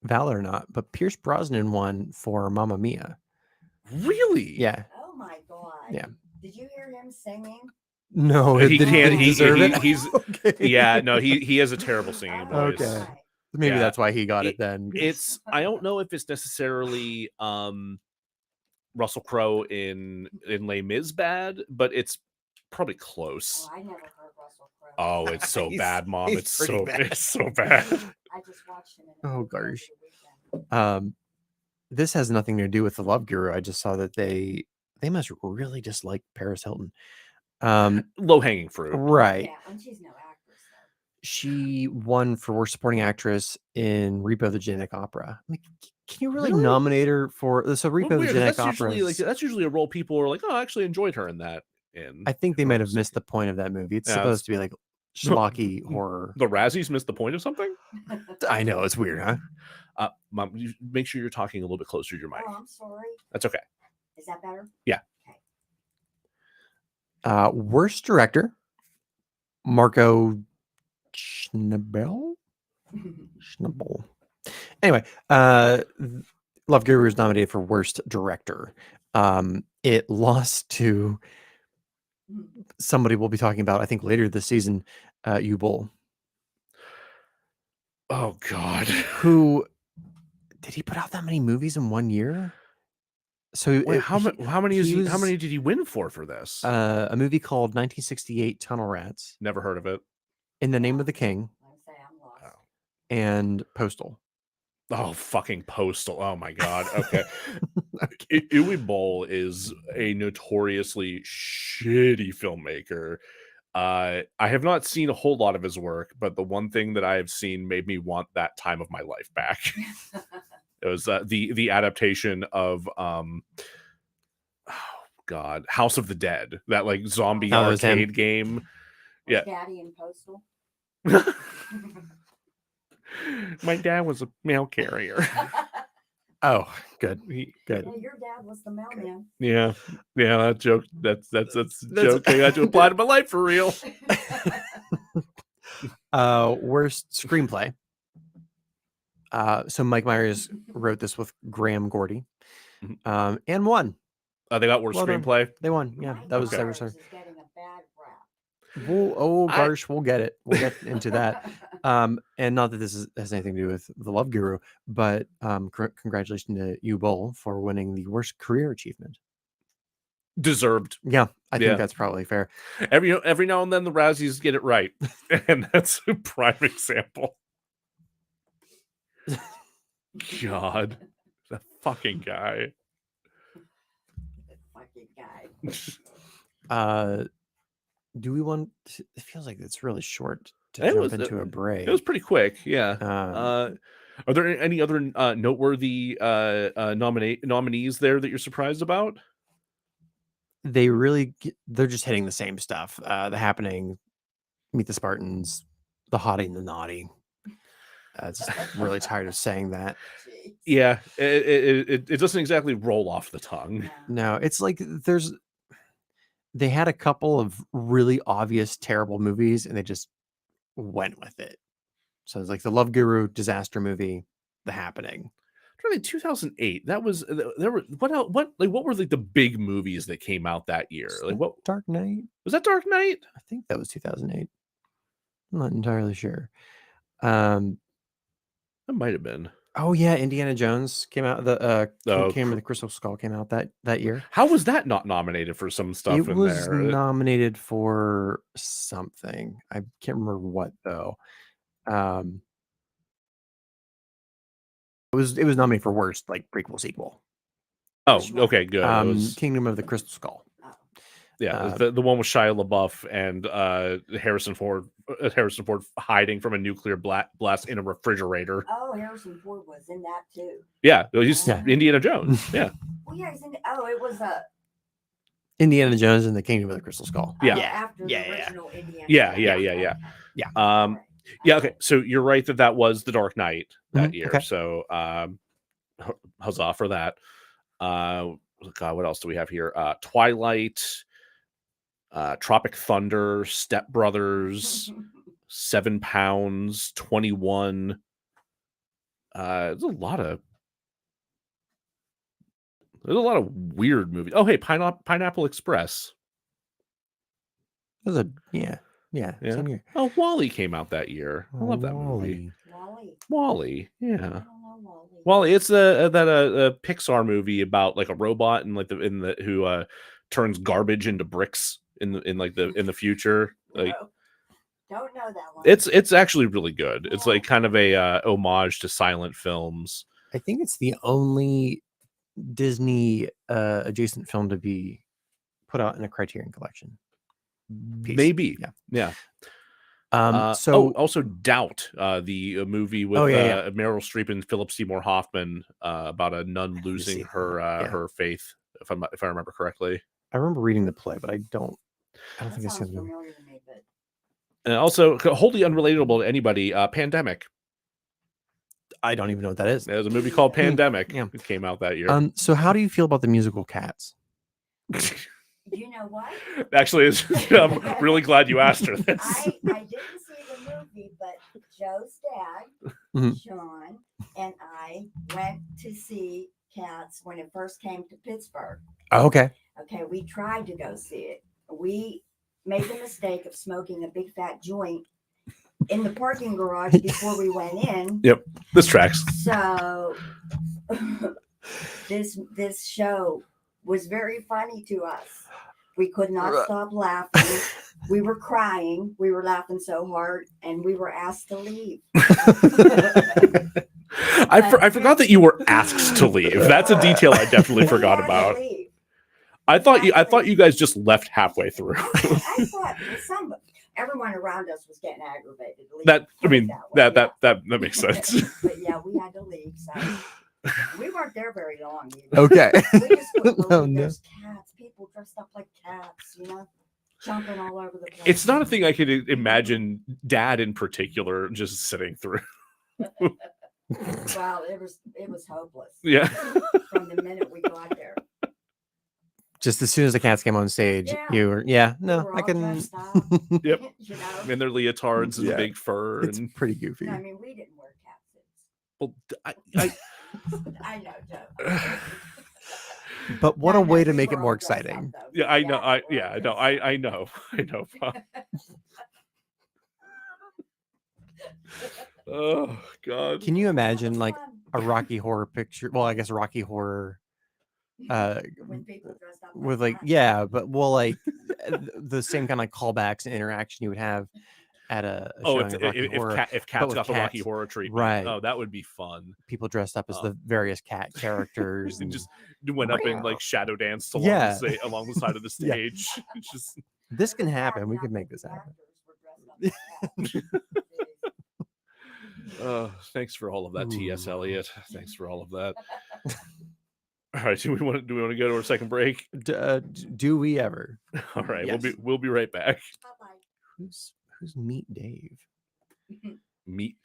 valid or not. But Pierce Brosnan won for Mamma Mia. Really? Yeah. Oh my God. Yeah. Did you hear him singing? No, he can't. He deserve it. He's okay. Yeah. No, he has a terrible singing voice. Okay. Maybe that's why he got it then. It's I don't know if it's necessarily Russell Crowe in Les Mis bad, but it's probably close. Oh, I never heard Russell Crowe. Oh, it's so bad, Mom. It's so bad. I just watched him in oh gosh. This has nothing to do with the Love Guru. I just saw that they must really dislike Paris Hilton. Low hanging fruit. Right. Yeah, and she's no actress though. She won for Worst Supporting Actress in Repo the Genetic Opera. I mean, can you really nominate her for Repo the Genetic Opera? That's usually a role people are like, oh, I actually enjoyed her in that. I think they might have missed the point of that movie. It's supposed to be like schlocky horror. The Razzies missed the point of something? I know, it's weird, huh? Mom, make sure you're talking a little bit closer to your mic. Oh, I'm sorry. That's okay. Is that better? Yeah. Okay. Worst Director, Marco Schnabel. Anyway, Love Guru is nominated for Worst Director. It lost to somebody we'll be talking about, I think, later this season, Yubul. Oh God. Who did he put out that many movies in 1 year? So wait, how many did he win for this? A movie called 1968 Tunnel Rats. Never heard of it. In the Name of the King. And Postal. Oh, fucking Postal. Oh my God. Okay. Uwe Boll is a notoriously shitty filmmaker. I have not seen a whole lot of his work, but the one thing that I have seen made me want that time of my life back. It was the adaptation of oh God, House of the Dead, that like zombie arcade game. Yeah. Daddy and Postal. My dad was a mail carrier. Oh, good. He, Good. Yeah, your dad was the mailman. yeah, that joke. That's a joke I got to apply to my life for real. Worst screenplay. So Mike Myers wrote this with Graham Gordy, and won. They got worst Well done. screenplay. They won. Yeah, Mike that was Okay. Myers Cyber. is getting a bad rap. We'll get it. We'll get into that. And not that this has anything to do with the Love Guru, but congratulations to you, Bull, for winning the worst career achievement. Deserved. Yeah, I Yeah. think that's probably fair. Every now and then the Razzies get it right, and that's a prime example. God, that fucking guy. Fucking guy. Do we want? It feels like it's really short to It jump was- into a break. It was pretty quick, yeah. Um, Are there any other noteworthy nominees there that you're surprised about? they're just hitting the same stuff. The Happening, Meet the Spartans, The Hottie and the Naughty. Just really tired of saying that. Jeez. Yeah, it doesn't exactly roll off the tongue. No, it's like they had a couple of really obvious terrible movies and they just went with it. So it's like the Love Guru disaster movie, The Happening. Really, 2008. That was there were what else, what were like the big movies that came out that year? Like what Dark Knight? was that? Dark Knight? I think that was 2008. I'm not entirely sure. That might have been. Oh yeah, Indiana Jones came out. The Oh, Kingdom of the Crystal Skull came out that year. How was that not nominated for some stuff It in was there? nominated for something. I can't remember what though. It was nominated for worst like prequel sequel. Oh, okay, good. It was, Kingdom of the Crystal Skull. yeah, the one with Shia LaBeouf and Harrison Ford hiding from a nuclear blast in a refrigerator. Oh, Harrison Ford was in that too. Yeah, he's Yeah. Indiana Jones. Yeah, Well, yeah, he's in. Oh, it was a. Indiana Jones and the Kingdom of the Crystal Skull. Yeah. After Yeah, the yeah. original Indiana. Yeah, Jones. yeah, yeah, yeah. Okay. Yeah. All right. Yeah. Okay, so you're right that was The Dark Knight that year. okay. So huzzah for that. God, what else do we have here? Twilight, Tropic Thunder, Step Brothers, 7 Pounds, 21. There's a lot of weird movies. Oh, hey, Pineapple Express. It was yeah. Same year. Oh, Wall-E came out that year. I love that movie. Wall-E. Wall-E, I yeah. don't know Wall-E. Wall-E, it's a Pixar movie about like a robot and like who turns garbage into bricks in the future. Like No, don't know that one. it's actually really good. It's like kind of a homage to silent films. I think it's the only Disney adjacent film to be put out in a Criterion Collection. Piece. Maybe, yeah. So also Doubt, the movie with Meryl Streep and Philip Seymour Hoffman about a nun losing her faith, if I remember correctly. I remember reading the play, but I don't That think I've sounds seen the movie. familiar to me, but And also wholly unrelatable to anybody, Pandemic. I don't even know what that is. There's a movie called Pandemic. Yeah. It came out that year. So how do you feel about the musical Cats? you know what? Actually, I'm really glad you asked her this. I didn't see the movie, but Joe's dad, Mhm. Sean, and I went to see Cats when it first came to Pittsburgh. Oh, okay. Okay, we tried to go see it. We made the mistake of smoking a big fat joint in the parking garage before we went in. Yep, this tracks. So this show was very funny to us. We could not stop laughing. We were crying. We were laughing so hard, and we were asked to leave. I forgot that you were asked to leave. That's a detail I definitely We forgot had to about. leave. I thought you guys just left halfway through. I thought everyone around us was getting aggravated. That makes sense. But yeah, we had to leave. So we weren't there very long. Either. Okay. We just couldn't Oh, believe no. there's cats, people dressed up like cats, jumping all over the place. It's not a thing I could imagine Dad in particular just sitting through. Well, it was hopeless. Yeah. From the minute we got there. Just as soon as the cats came on stage, Yeah. you were, We no, were I all can. dressed up, Yep. you know. And their leotards and Yeah. big fur. It's And pretty goofy. No, I mean, we didn't wear cat suits. well, I know, Joe. But what No, a way no, to we make it were more all dressed up, exciting. though. yeah, I know. Cats were all dressed up. I know. I know. Oh God. Can you That imagine was like fun. a Rocky Horror picture? Well, I guess Rocky Horror When people dressed up with like, cats. yeah, but well, like the same kind of like callbacks and interaction you would have at a Oh, showing of Rocky Horror. if cats with got the Rocky cats, Horror treatment, right. oh, that would be fun. People dressed up as Oh. the various cat characters And and just went up and like shadow danced along Yeah. along the side of the Yeah. stage. It's just this can The happen. cat We could now make that this the happen. actors were dressed up as cats. thanks for all of that, T.S. Ooh. Eliot. Thanks for all of that. All right, do we want to go to our second break? Do we ever? All right, Yes. we'll be right back. Bye-bye. Who's Meet Dave? Meet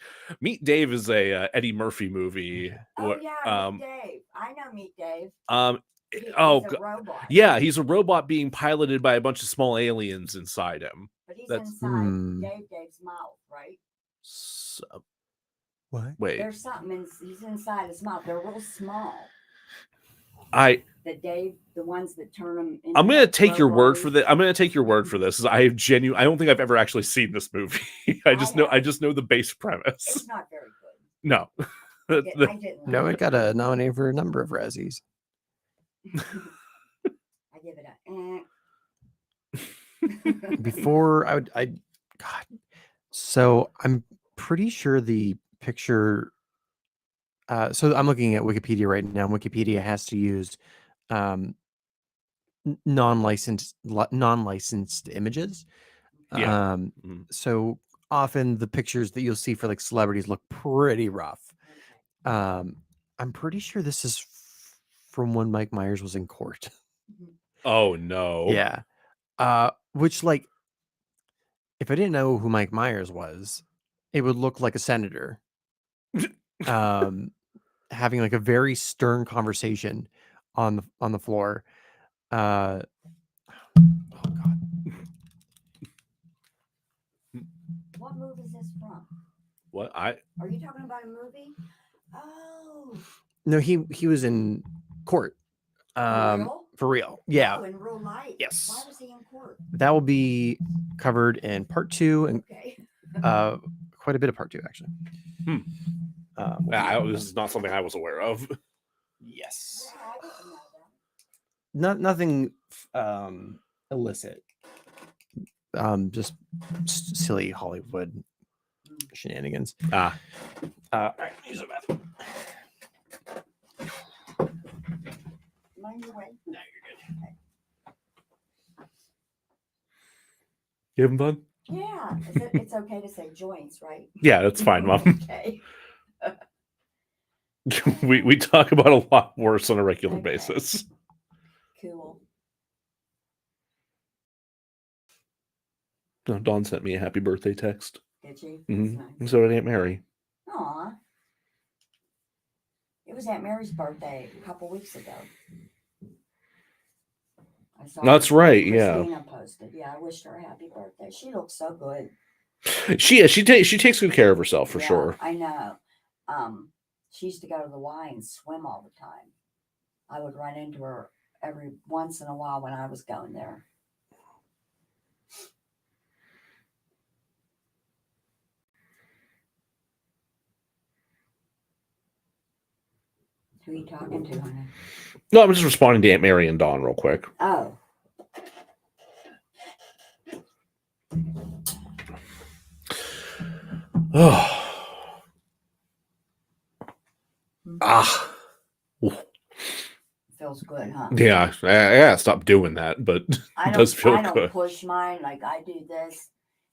Dave is a Eddie Murphy movie. Oh What- yeah, Meet Dave. I know Meet Dave. He's oh a go- robot. yeah, he's a robot being piloted by a bunch of small aliens inside him. But he's that's- inside Dave's mouth, right? So, What? wait, There's something he's inside his mouth. They're real small. The ones that turn them into I'm gonna take your word for robots. that. I'm gonna take your word for this. I don't think I've ever actually seen this movie. I just know the base premise. It's not very good. No. I didn't. No, like it got a nominated for a number of Razzies. I give it a. Before God. So I'm pretty sure the picture. So I'm looking at Wikipedia right now. Wikipedia has to use non-licensed images. Yeah. So often the pictures that you'll see for like celebrities look pretty rough. I'm pretty sure this is from when Mike Myers was in court. Oh no. Yeah. Which like, if I didn't know who Mike Myers was, it would look like a senator. Having like a very stern conversation on the floor. Oh God. What movie is this from? What Are you talking about a movie? Oh. No, he was in court. Real? For real. Yeah. Oh, in real life. Yes. Why was he in court? That will be covered in part 2 and Okay. quite a bit of part 2 actually. this is not something I was aware of. Yes. Yeah, I didn't know that. Nothing illicit. Just silly Hollywood shenanigans. All right, use the bathroom. Mind your way. No, you're good. You having fun? Yeah. It's okay to say joints, right? Yeah, that's fine, Mom. Okay. we talk about a lot worse on a regular Okay. basis. Cool. No, Dawn sent me a happy birthday text. Did you? Mhm. That's And nice. so did Aunt Mary. Aw. It was Aunt Mary's birthday a couple weeks ago. I saw That's right, yeah. Christina posted. Yeah, I wished her a happy birthday. She looks so good. She takes good care of herself for Yeah, sure. I know. She used to go to the Y and swim all the time. I would run into her every once in a while when I was going there. Who are you talking to, honey? No, I'm just responding to Aunt Mary and Dawn real quick. Oh. Feels good, huh? Yeah. Stop doing that, but I it does feel don't good. push mine like I do this,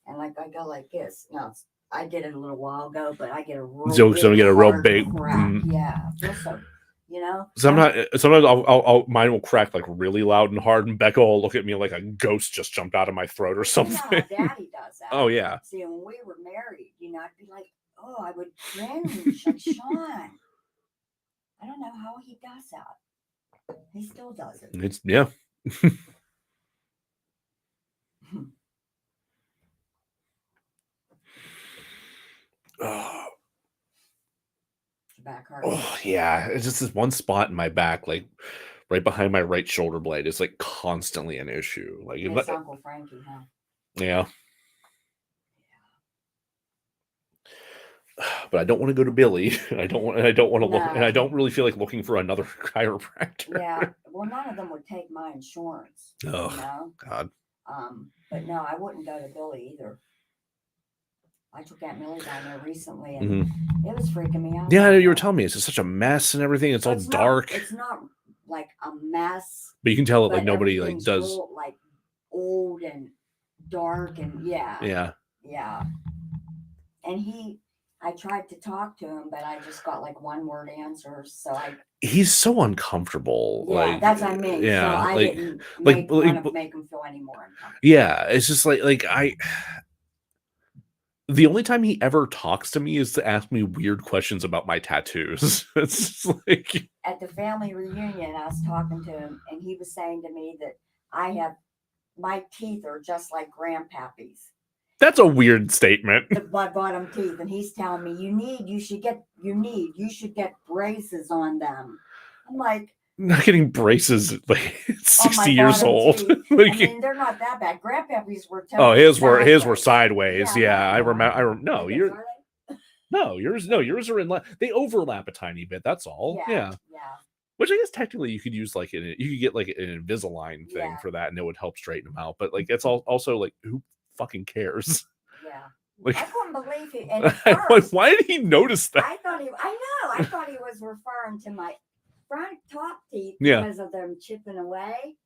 and like I go like this. No, I did it a little while ago, but I get a real So big, get a real hard big. crack. Yeah, it feels so. You know. Sometimes I'll mine will crack like really loud and hard, and Becca will look at me like a ghost just jumped out of my throat or You know something. how Daddy does that. Oh yeah. See, when we were married, I'd be like, oh, I would cringe like Sean. I don't know how he does that. He still does it. It's yeah. Oh, Your back hurt. oh, yeah. It's just this one spot in my back, like right behind my right shoulder blade, is like constantly an issue. Like, It's Uncle Frankie, huh? yeah. But I don't want to go to Billy. I don't want to look, and I don't really feel like looking for another chiropractor. Yeah. Well, none of them would take my insurance. Oh, you know? God. But no, I wouldn't go to Billy either. I took Aunt Millie down there recently, and it was freaking me out. Yeah, you were telling me it's just such a mess and everything. It's all dark. It's not like a mess, but you can tell it like nobody like everything's does. real, like old and dark, and yeah. And I tried to talk to him, but I just got like one word answers. So he's so uncomfortable. Yeah, like that's what I mean. Yeah, so I like, didn't make him feel any more uncomfortable. Yeah, it's just like the only time he ever talks to me is to ask me weird questions about my tattoos. It's just like at the family reunion, I was talking to him, and he was saying to me that my teeth are just like Grandpappy's. That's a weird statement. The bottom teeth, and he's telling me you should get braces on them. I'm like, I'm not getting braces at like 60 years old. Like, I mean, they're not that bad. Grandpappy's were his were sideways. Yeah, I remember. No, yours are in they overlap a tiny bit. That's all. Yeah. Which I guess technically you could use like you could get like an Invisalign thing for that, and it would help straighten them out. But like it's also like who fucking cares? Yeah. Like, I couldn't believe it. And at first, why did he notice that? I thought he was referring to my front top teeth Yeah. because of them chipping away.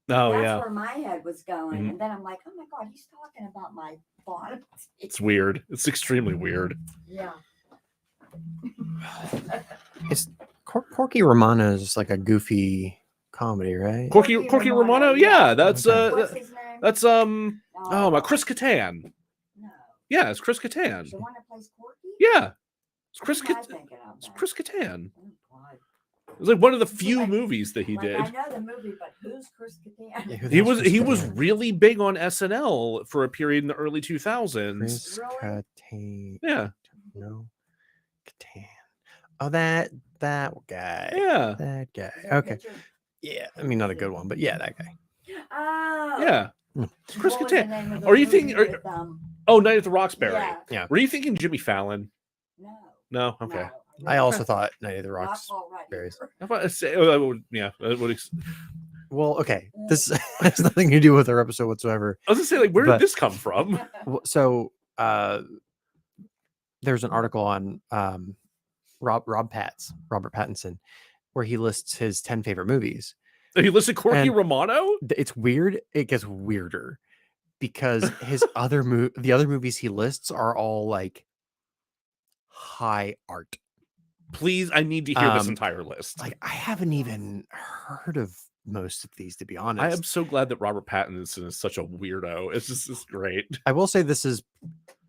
Oh, That's yeah. where my head was going. And then I'm like, oh my God, he's talking about my bottom teeth. It's weird. It's extremely weird. Yeah. It's Corky Romano is like a goofy comedy, right? Corky Romano, yeah. That's What's his name? that's Chris Kattan. No. Yeah, it's Chris Kattan. The one that plays Corky? Yeah. It's Chris Who am I Kattan. thinking of It's then? Chris Kattan. Oh, God. It was like one of the few Like- movies that he Like, did. I know the movie, but who's Chris Kattan? Yeah, who the He hell's was Chris he was Kattan? really big on SNL for a period in the early 2000s. Chris Really? Kattan. Yeah. No. Kattan. Oh, that guy. Yeah. That guy. Is that a Okay. picture? Yeah. I mean, not a good one, but yeah, that guy. Oh. Yeah. It's Chris What was the Kattan. name of the Are you movie thinking with, Oh, Night at the Roxbury. Yeah. Were you thinking Jimmy Fallon? No. No? Okay. No, I also thought Night of the not Rocks. Paul Rudd berries. either. I thought I would, yeah. I was Well, okay. This has nothing to do with our episode whatsoever. gonna say, like, where did But- this come from? So there's an article on Robert Pattinson, where he lists his 10 favorite movies. He listed Corky And- Romano? It's weird. It gets weirder because his the other movies he lists are all like high art. Please, I need to hear this Um, entire list. Like I haven't even heard of most of these, to be honest. I am so glad that Robert Pattinson is such a weirdo. It's great. I will say this is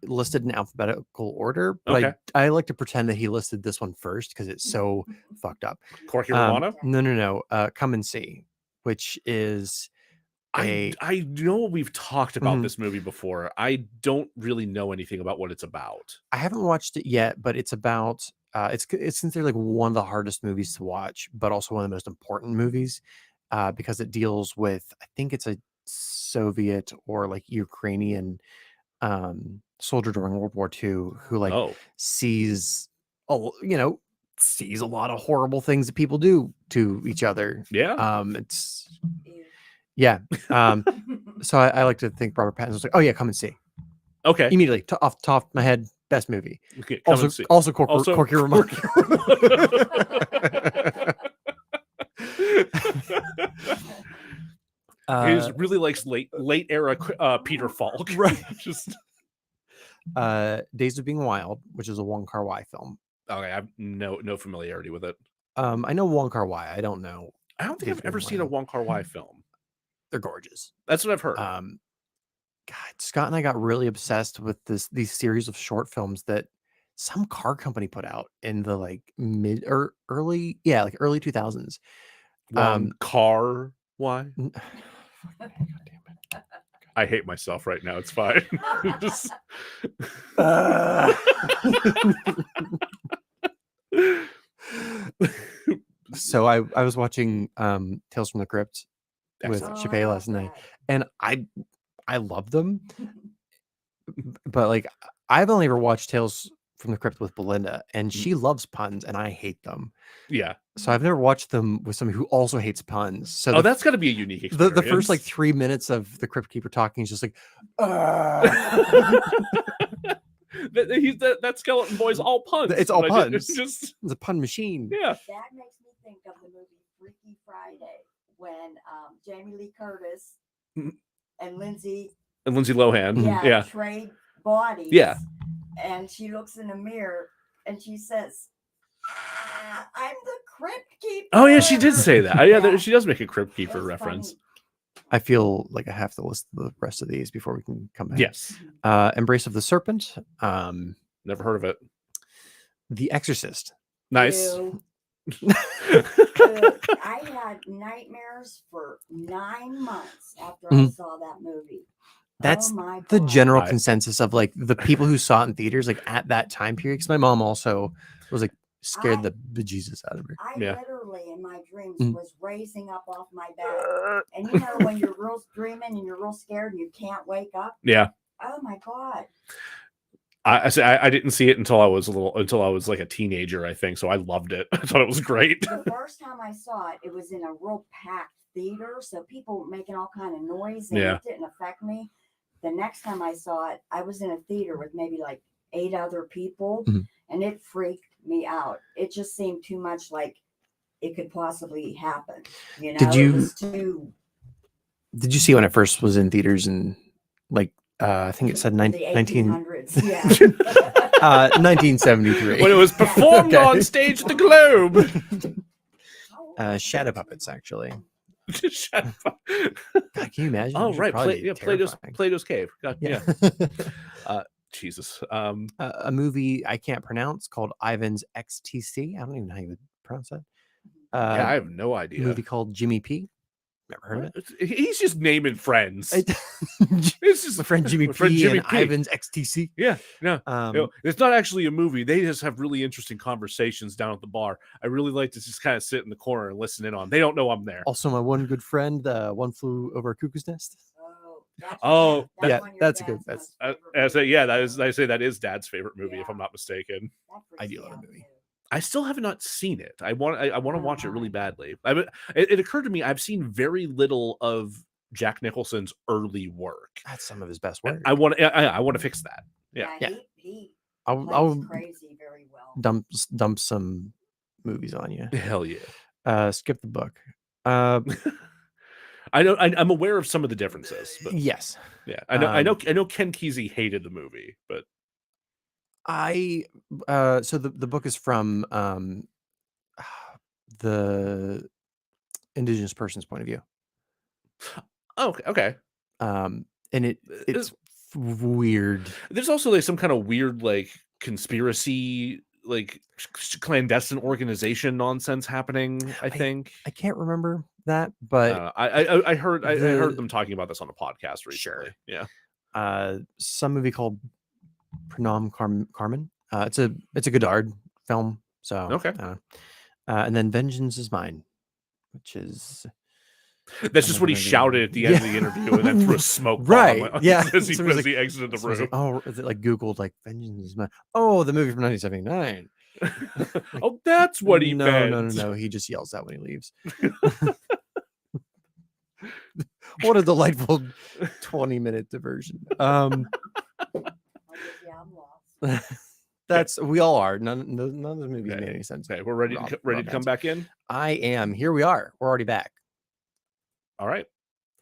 listed in alphabetical order, but Okay. I like to pretend that he listed this one first because it's so fucked up. Corky Romano? No. Come and See, which is I know we've talked about Mhm. this movie before. I don't really know anything about what it's about. I haven't watched it yet, but it's about it's considered like one of the hardest movies to watch, but also one of the most important movies because it deals with, I think it's a Soviet or like Ukrainian soldier during World War II who like Oh, sees a lot of horrible things that people do to each other. yeah. It's yeah. So I like to think Robert Pattinson's like, oh yeah, Come and See Okay. immediately off the top of my head, best movie. Okay, come and see. Also Corky Romano. He really likes late era Peter Falk. Right. Just Days of Being Wild, which is a Wong Kar-wai film. okay. I have no familiarity with it. I know Wong Kar-wai. I don't know. I don't think Days I've of ever Being seen a Wild. Wong Kar-wai film. They're gorgeous. That's what I've heard. God, Scott and I got really obsessed with these series of short films that some car company put out in the like mid or early, yeah, like early 2000s. One car. Why? God damn it. I hate myself right now. It's fine. Just... So I was watching Tales from the Crypt with Excellent. Chappelle last night, and I love them, but like I've only ever watched Tales from the Crypt with Belinda, and she loves puns, and I hate them. Yeah. So I've never watched them with somebody who also hates puns. So that's got to be a unique experience. the first like 3 minutes of the Crypt Keeper talking is just like, that skeleton boy's all puns. It's all puns. It's just it's a pun machine. yeah. That makes me think of the movie Freaky Friday when Jamie Lee Curtis and Lindsay Lohan. Yeah. trade bodies. Yeah. And she looks in the mirror and she says, I'm the Crypt Keeper. Oh yeah, she did say that. Yeah. She does make a Crypt Keeper It's reference. funny. I feel like I have to list the rest of these before we can come back. Yes. Embrace of the Serpent. Never heard of it. The Exorcist. Nice. Ew. I had nightmares for 9 months after I saw that movie. That's oh my the God. general consensus of like the people who saw it in theaters like at that time period. Because my mom also was like scared the bejesus out of her. I Yeah. literally in my dreams Mm. was raising up off my bed. And you know when you're real dreaming and you're real scared and you can't wake up? Yeah. Oh my God. I didn't see it until I was like a teenager, I think. So I loved it. I thought it was great. The first time I saw it, it was in a real packed theater. So people making all kind of noise and Yeah. it didn't affect me. The next time I saw it, I was in a theater with maybe like 8 other people and it freaked me out. It just seemed too much like it could possibly happen. You know, Did you- it was too Did you see when it first was in theaters in like I think it said the 1800s. Yeah. 1973 When it was performed Okay. on stage at the Globe. Shadow Puppets actually. Shut up. God, can you imagine? Oh Those would right, probably be Plato's terrifying. Cave. God, yeah. Yeah. Jesus. A movie I can't pronounce called Ivan's XTC. I don't even know how you would pronounce that. Yeah, I have no idea. A movie called Jimmy P. Never heard of it. He's just naming friends. It's just my friend Jimmy my friend P Jimmy and P. Ivan's XTC. Yeah, yeah. Um, It's not actually a movie. They just have really interesting conversations down at the bar. I really like to just kind of sit in the corner and listen in on. They don't know I'm there. Also, my one good friend, One Flew Over a Cuckoo's Nest. Oh, yeah, that's a good. That's I say that is Dad's favorite movie, if I'm not mistaken. I do love that movie. I still have not seen it. I want to watch it really badly. It occurred to me I've seen very little of Jack Nicholson's early work. That's some of his best work. I want to fix that. Yeah. He I'll crazy very well. dump some movies on you. Hell yeah. Skip the book. I'm aware of some of the differences, but Yes. yeah, I know Ken Kesey hated the movie, but so the book is from the indigenous person's point of view. oh, okay. And it's weird. There's also like some kind of weird like conspiracy, like clandestine organization nonsense happening. I think I can't remember that, but I heard them talking about this on a podcast recently. Sure. Yeah. Some movie called Pranam Carmen. It's a Godard film. So okay. And then Vengeance is Mine, which is that's just what he shouted at the end of the interview and then threw a smoke bomb right. Yeah. as he exited the room. Like, oh, is it like Googled like Vengeance is Mine? Oh, the movie from 1979. Oh, that's what he meant. No. He just yells that when he leaves. What a delightful 20-minute diversion. That's we all are. None of the movies made any sense. Okay, we're ready to come back in. I am. Here we are. We're already back. All right.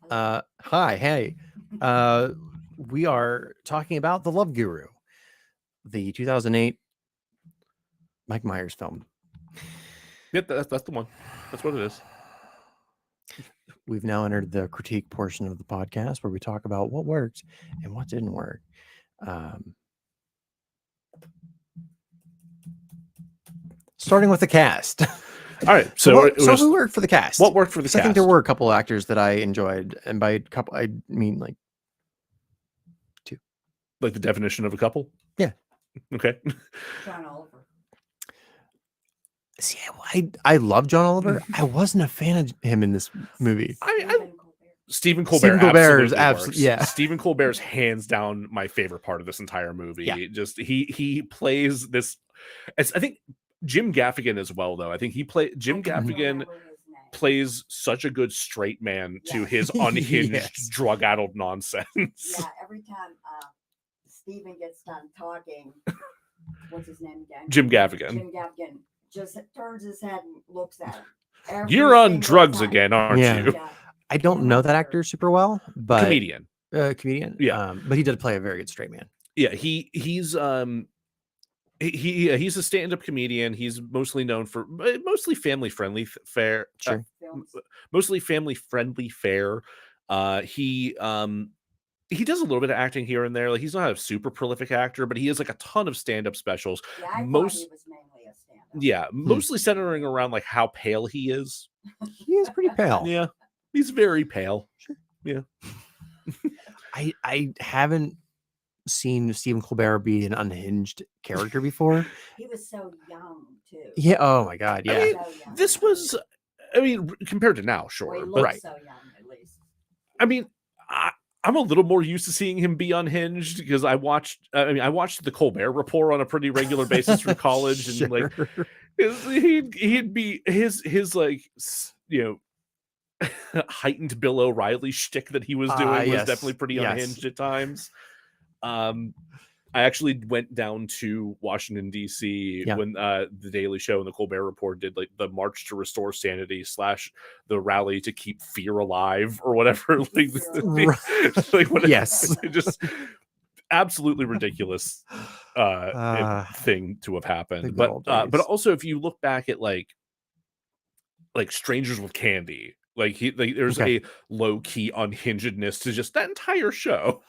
Hi. Hey. We are talking about The Love Guru, the 2008 Mike Myers film. Yep, that's the one. That's what it is. We've now entered the critique portion of the podcast where we talk about what worked and what didn't work. starting with the cast. All right. So, So, who worked for the cast? what worked for the 'Cause cast? I think there were a couple of actors that I enjoyed, and by a couple, I mean like two. Like the definition of a couple? Yeah. Okay. John Oliver. See, I love John Oliver. I wasn't a fan of him in this movie. Stephen Colbert. Stephen Colbert, Stephen Colbert is absolutely works. yeah. Stephen Colbert's hands down my favorite part of this entire movie. Yeah. Just he plays this. I think Jim Gaffigan as well, though. I think Jim Gaffigan plays such a good straight man to his unhinged, Yes. drug-addled nonsense. Yeah, every time Stephen gets done talking, what's his name again? Jim Gaffigan. Jim Gaffigan just turns his head and looks at him. Every You're on single drugs time. again, aren't Yeah. you? Yeah. I don't know that actor super well, but Comedian. comedian. Yeah. But he did play a very good straight man. Yeah, he's a stand-up comedian. He's mostly known for mostly family-friendly fare. Sure. Mostly family-friendly fare. He does a little bit of acting here and there. Like, he's not a super prolific actor, but he has like a ton of stand-up specials. Yeah, I thought Most he was mainly a stand-up. Yeah, mostly centering around like how pale he is. He is pretty pale. Yeah, he's very pale. Yeah. I haven't seen Stephen Colbert be an unhinged character before. He was so young too. Yeah. Oh my God. Yeah. I mean, So young. this was, compared to now, Well, sure, he but looked so young at least. I mean, I'm a little more used to seeing him be unhinged because I watched the Colbert Report on a pretty regular basis through college, and like he'd be his like heightened Bill O'Reilly shtick that he was doing was yes. definitely pretty Yes. unhinged at times. I actually went down to Washington D.C. when the Daily Show and the Colbert Report did like the March to Restore Sanity / the rally to keep fear alive or whatever. Yes. Just absolutely ridiculous thing to have happened. But also if you look back at like Strangers with Candy, there's a low key unhingedness to just that entire show.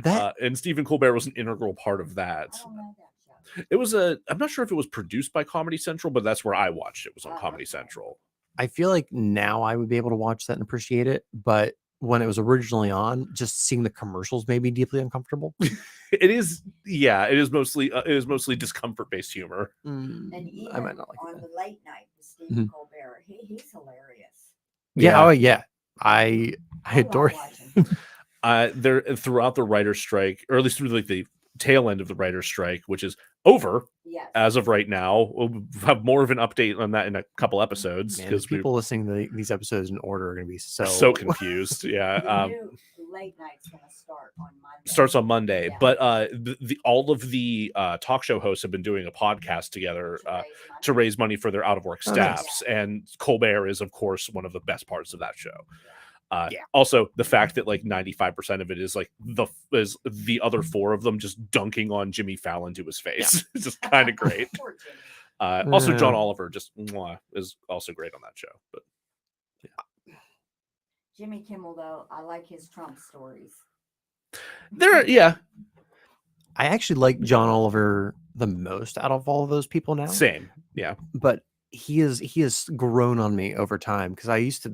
And Stephen Colbert was an integral part of that. I don't know that show. It was I'm not sure if it was produced by Comedy Central, but that's where I watched it. It was on Comedy Central. I feel like now I would be able to watch that and appreciate it, but when it was originally on, just seeing the commercials made me deeply uncomfortable. It is mostly discomfort-based humor. And even I might not like on that. the late night with Stephen Colbert, he's hilarious. Yeah. Oh yeah. I I adore love watching. There throughout the writer's strike, or at least through like the tail end of the writer's strike, which is over Yes. as of right now. We'll have more of an update on that in a couple episodes because people listening to these episodes in order are going to be so confused. Yeah. The new late night's going to start on Monday. Starts on Monday, Yeah. but all of the talk show hosts have been doing a podcast together to raise money for their out of work Oh, nice. staffs, and Colbert is of course one of the best parts of that show. Yeah. Also, the fact that like 95% of it is like the other four of them just dunking on Jimmy Fallon to his face. It's just kind of great. Poor Jimmy. Also, John Oliver just is also great on that show. But Jimmy Kimmel, though, I like his Trump stories. yeah, I actually like John Oliver the most out of all of those people now. same. Yeah. But he has grown on me over time because I used to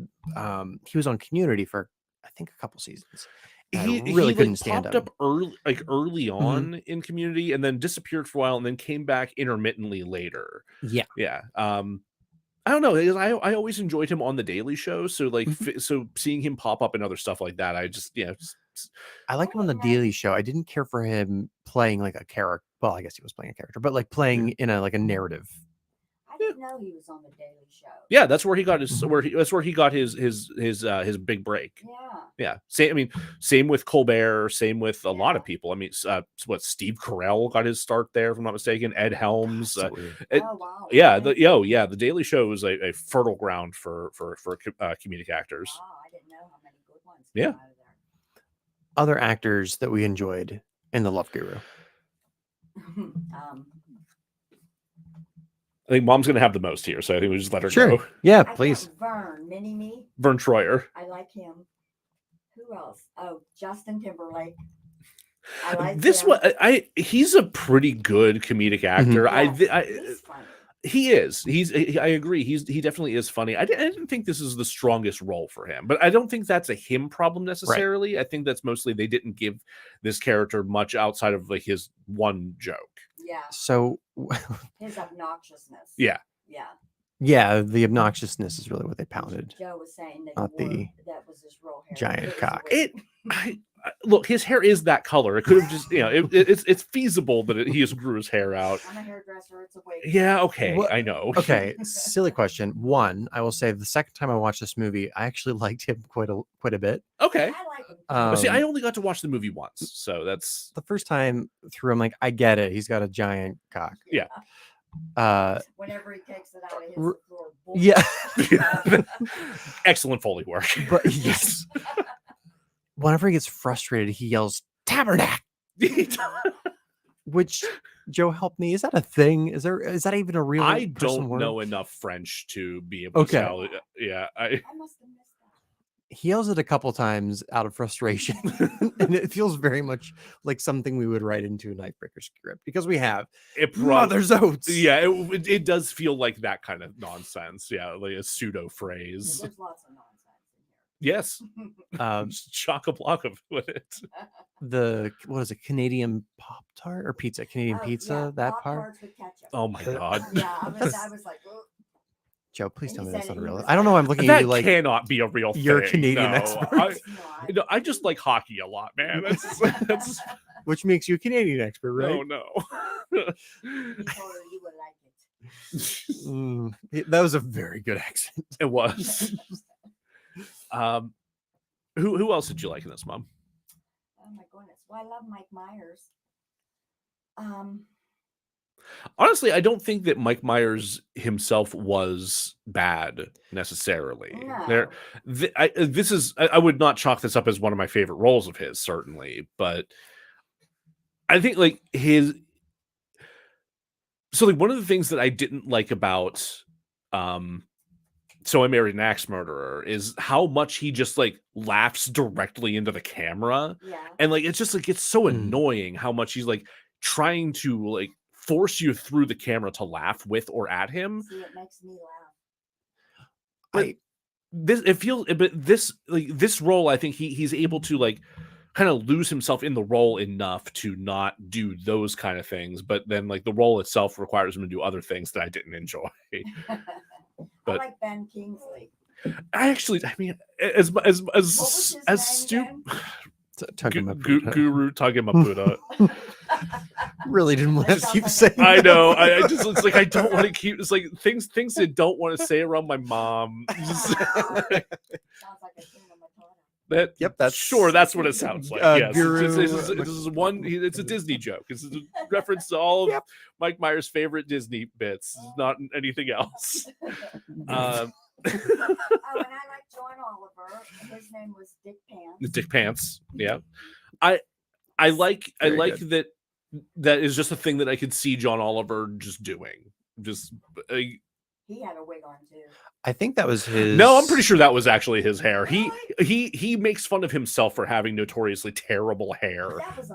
he was on Community for I think a couple seasons. And I really couldn't stand popped him. up early on in Community and then disappeared for a while and then came back intermittently later. Yeah. Yeah. I don't know. I always enjoyed him on the Daily Show. So like, so seeing him pop up in other stuff like that, I just I liked him on the Daily Show. I didn't care for him playing like a character. Well, I guess he was playing a character, but like playing in a narrative. I didn't know he was on the Daily Show. Yeah, that's where he got his that's where he got his big break. Yeah. Same with Colbert, same with a lot of people. I mean, what Steve Carell got his start there, if I'm not mistaken. Ed Helms. So weird. Oh wow. Yeah, the Daily Show was a fertile ground for comedic actors. Wow, I didn't know how many good ones. Yeah. Came out of there. Other actors that we enjoyed in The Love Guru. I think Mom's gonna have the most here, so I think we just let her Sure. go. Yeah, I please. got Vern, Mini-Me. Vern Troyer. I like him. Who else? Oh, Justin Timberlake. I like This him. one, he's a pretty good comedic actor. Yes, I he's funny. He is. I agree. He definitely is funny. I didn't think this is the strongest role for him, but I don't think that's a him problem necessarily. I think that's mostly they didn't give this character much outside of like his one joke. Yeah. So His obnoxiousness. Yeah. Yeah. yeah, the obnoxiousness is really what they pounded. Joe was saying that Not that was his real hair. giant was cock. a wig. Look, his hair is that color. It could have just, it's feasible that he just grew his hair out. I'm a hairdresser. It's a wig. Yeah, okay, What- I know. Okay, silly question. One, I will say the second time I watched this movie, I actually liked him quite a bit. Okay. I like him. But see, I Um, only got to watch the movie once, so that's The first time through, I'm like, I get it. He's got a giant cock. yeah. Whenever he takes it out of his r- floor. Yeah. Excellent Foley work. But yes. Whenever he gets frustrated, he yells tabernacle, which Joe, help me. Is that a thing? Is that even a real I person don't word? know enough French to be able Okay. to tell. Yeah, I must have missed that. He yells it a couple times out of frustration. And it feels very much like something we would write into an Nightbreaker script because we have it Mother's Oats. Yeah, it does feel like that kind of nonsense. Yeah, like a pseudo phrase. There's lots of nonsense Yes, in here. chock a block of it. What is it? Canadian Pop Tart or pizza? Canadian Oh, pizza, yeah, that part. Pop-Tarts with ketchup. Oh my god. Yeah, I was like, "Ugh." Joe, please And tell he me that's said not he real. was I don't know. like- I'm looking at That you like cannot be a real thing. you're a Canadian No, expert. It's not. I just like hockey a lot, man. That's which makes you a Canadian expert, right? no, no. You told her you would like it. That was a very good accent. It was. Who else did you like in this, Mom? Oh my goodness. Well, I love Mike Myers. Honestly, I don't think that Mike Myers himself was bad necessarily. No. I would not chalk this up as one of my favorite roles of his, certainly, but I think like one of the things that I didn't like about So I Married an Axe Murderer is how much he just like laughs directly into the camera. Yeah. And like it's just like it's so Mm. annoying how much he's like trying to like force you through the camera to laugh with or at him. See, it makes me laugh. But this role, I think he's able to like kind of lose himself in the role enough to not do those kind of things, but then like the role itself requires him to do other things that I didn't enjoy. I But- like Ben Kingsley. I mean, as What was his name stupid again? Guru Tagemaputa. Really didn't want to That keep sounds like saying. I know. I just it's like I don't want to keep. It's like things I don't want to say around my mom. Just- Sounds like a Kingdom Matata. that Yep, that's sure. That's what it sounds like. Yes, Guru this is one. It's a Disney joke. It's a reference to all of Yep. Mike Myers' favorite Disney bits. It's not anything else. Oh, and I like John Oliver. His name was Dick Pants. Dick Pants. Yeah, I like Very that is just a thing that I could see John Oliver just doing. Just He had a wig on too. I think that was his. no, I'm pretty sure that was actually his hair. Really? He makes fun of himself for having notoriously terrible hair. That was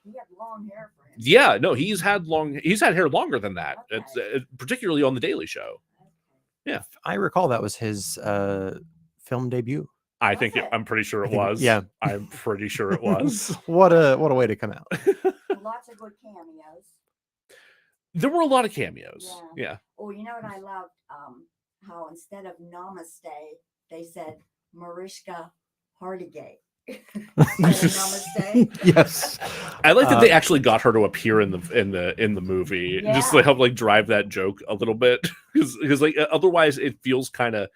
he had long hair for him. Yeah, no, he's had hair longer than that. Okay. It's particularly on the Daily Show. Okay. I recall that was his film debut. I'm pretty sure it I think- was. yeah. I'm pretty sure it was. What a way to come out. Lots of good cameos. There were a lot of cameos. Yeah. Oh, you know what I loved? How instead of Namaste, they said Mariska Hargitay. Namaste. Yes. I like that they actually got her to appear in the movie just to Yeah. help like drive that joke a little bit because like otherwise it feels kind of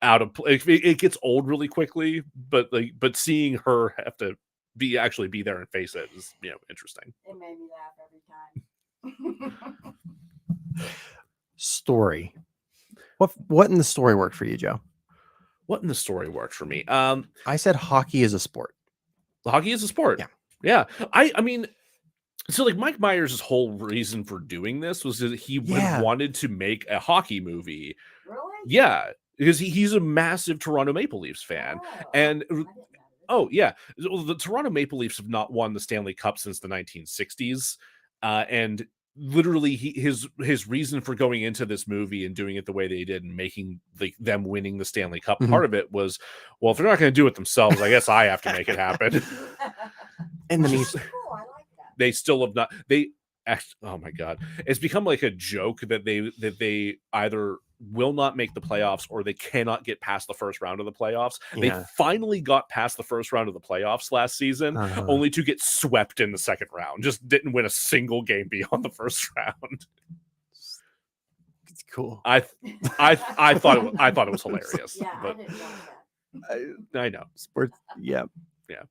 out of place. It gets old really quickly, but seeing her have to be there and face it is interesting. It made me laugh every time. Story. What in the story worked for you, Joe? What in the story worked for me? I said hockey is a sport. Hockey is a sport. Yeah. I mean, so like Mike Myers' whole reason for doing this was that he Yeah. wanted to make a hockey movie. Really? Yeah, because he's a massive Toronto Maple Leafs fan. Oh, And I didn't know this. oh yeah, well, the Toronto Maple Leafs have not won the Stanley Cup since the 1960s, and literally his reason for going into this movie and doing it the way they did and making them winning the Stanley Cup, part of it was, well, if they're not going to do it themselves, I guess I have to make it happen. And then he's Cool, I like that. They still have not. Oh my god, it's become like a joke that they either will not make the playoffs or they cannot get past the first round of the playoffs. They finally got past the first round of the playoffs last season, only to get swept in the second round. Just didn't win a single game beyond the first round. It's cool. I thought it was hilarious. Yeah, but I didn't like that. I know Sports. Yeah. Yeah.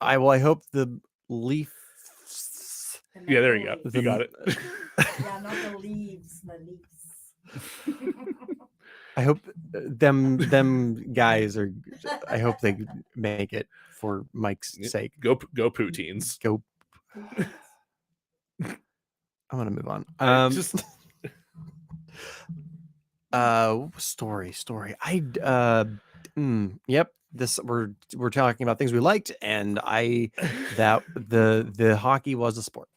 I hope the Leaf. Yeah, there you go. Leaves. You got it. Yeah, not the leaves, the leaves. I hope them guys are. I hope they make it for Mike's sake. Go poutines. Go. I want to move on. Just story. Yep. This we're talking about things we liked, and that the hockey was a sport.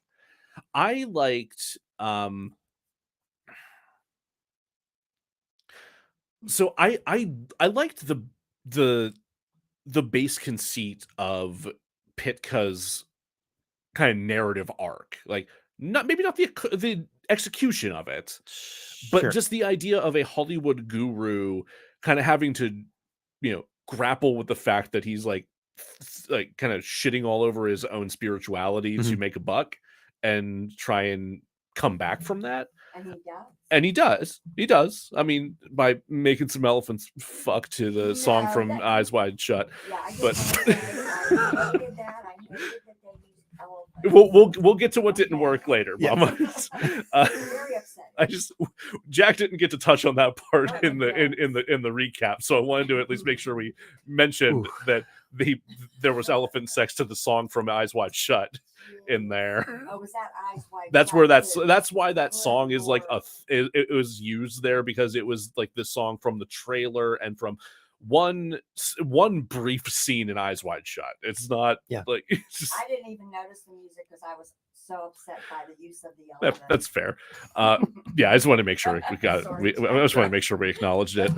I liked so I liked the base conceit of Pitka's kind of narrative arc. Like not the execution of it, but just the idea of a Hollywood guru kind of having to, grapple with the fact that he's like kind of shitting all over his own spirituality to make a buck and try and come back from that. And he does. I mean, by making some elephants fuck to the song from Eyes Wide Shut. Yeah, but I hated that. I hated that they used we'll elephants. get to what didn't work later, Mama. Very upset. Jack didn't get to touch on that part in the recap, so I wanted to at least make sure we mentioned that there was elephant sex to the song from Eyes Wide Shut in there. Oh, was that Eyes Wide That's Shut where too? that's why that song is like it was used there, because it was like this song from the trailer and from one brief scene in Eyes Wide Shut. It's not like it's just, I didn't even notice the music because I was so upset by the use of the elephant. that's fair. Yeah, I just want to make sure we got it. I just want to make sure we acknowledged it.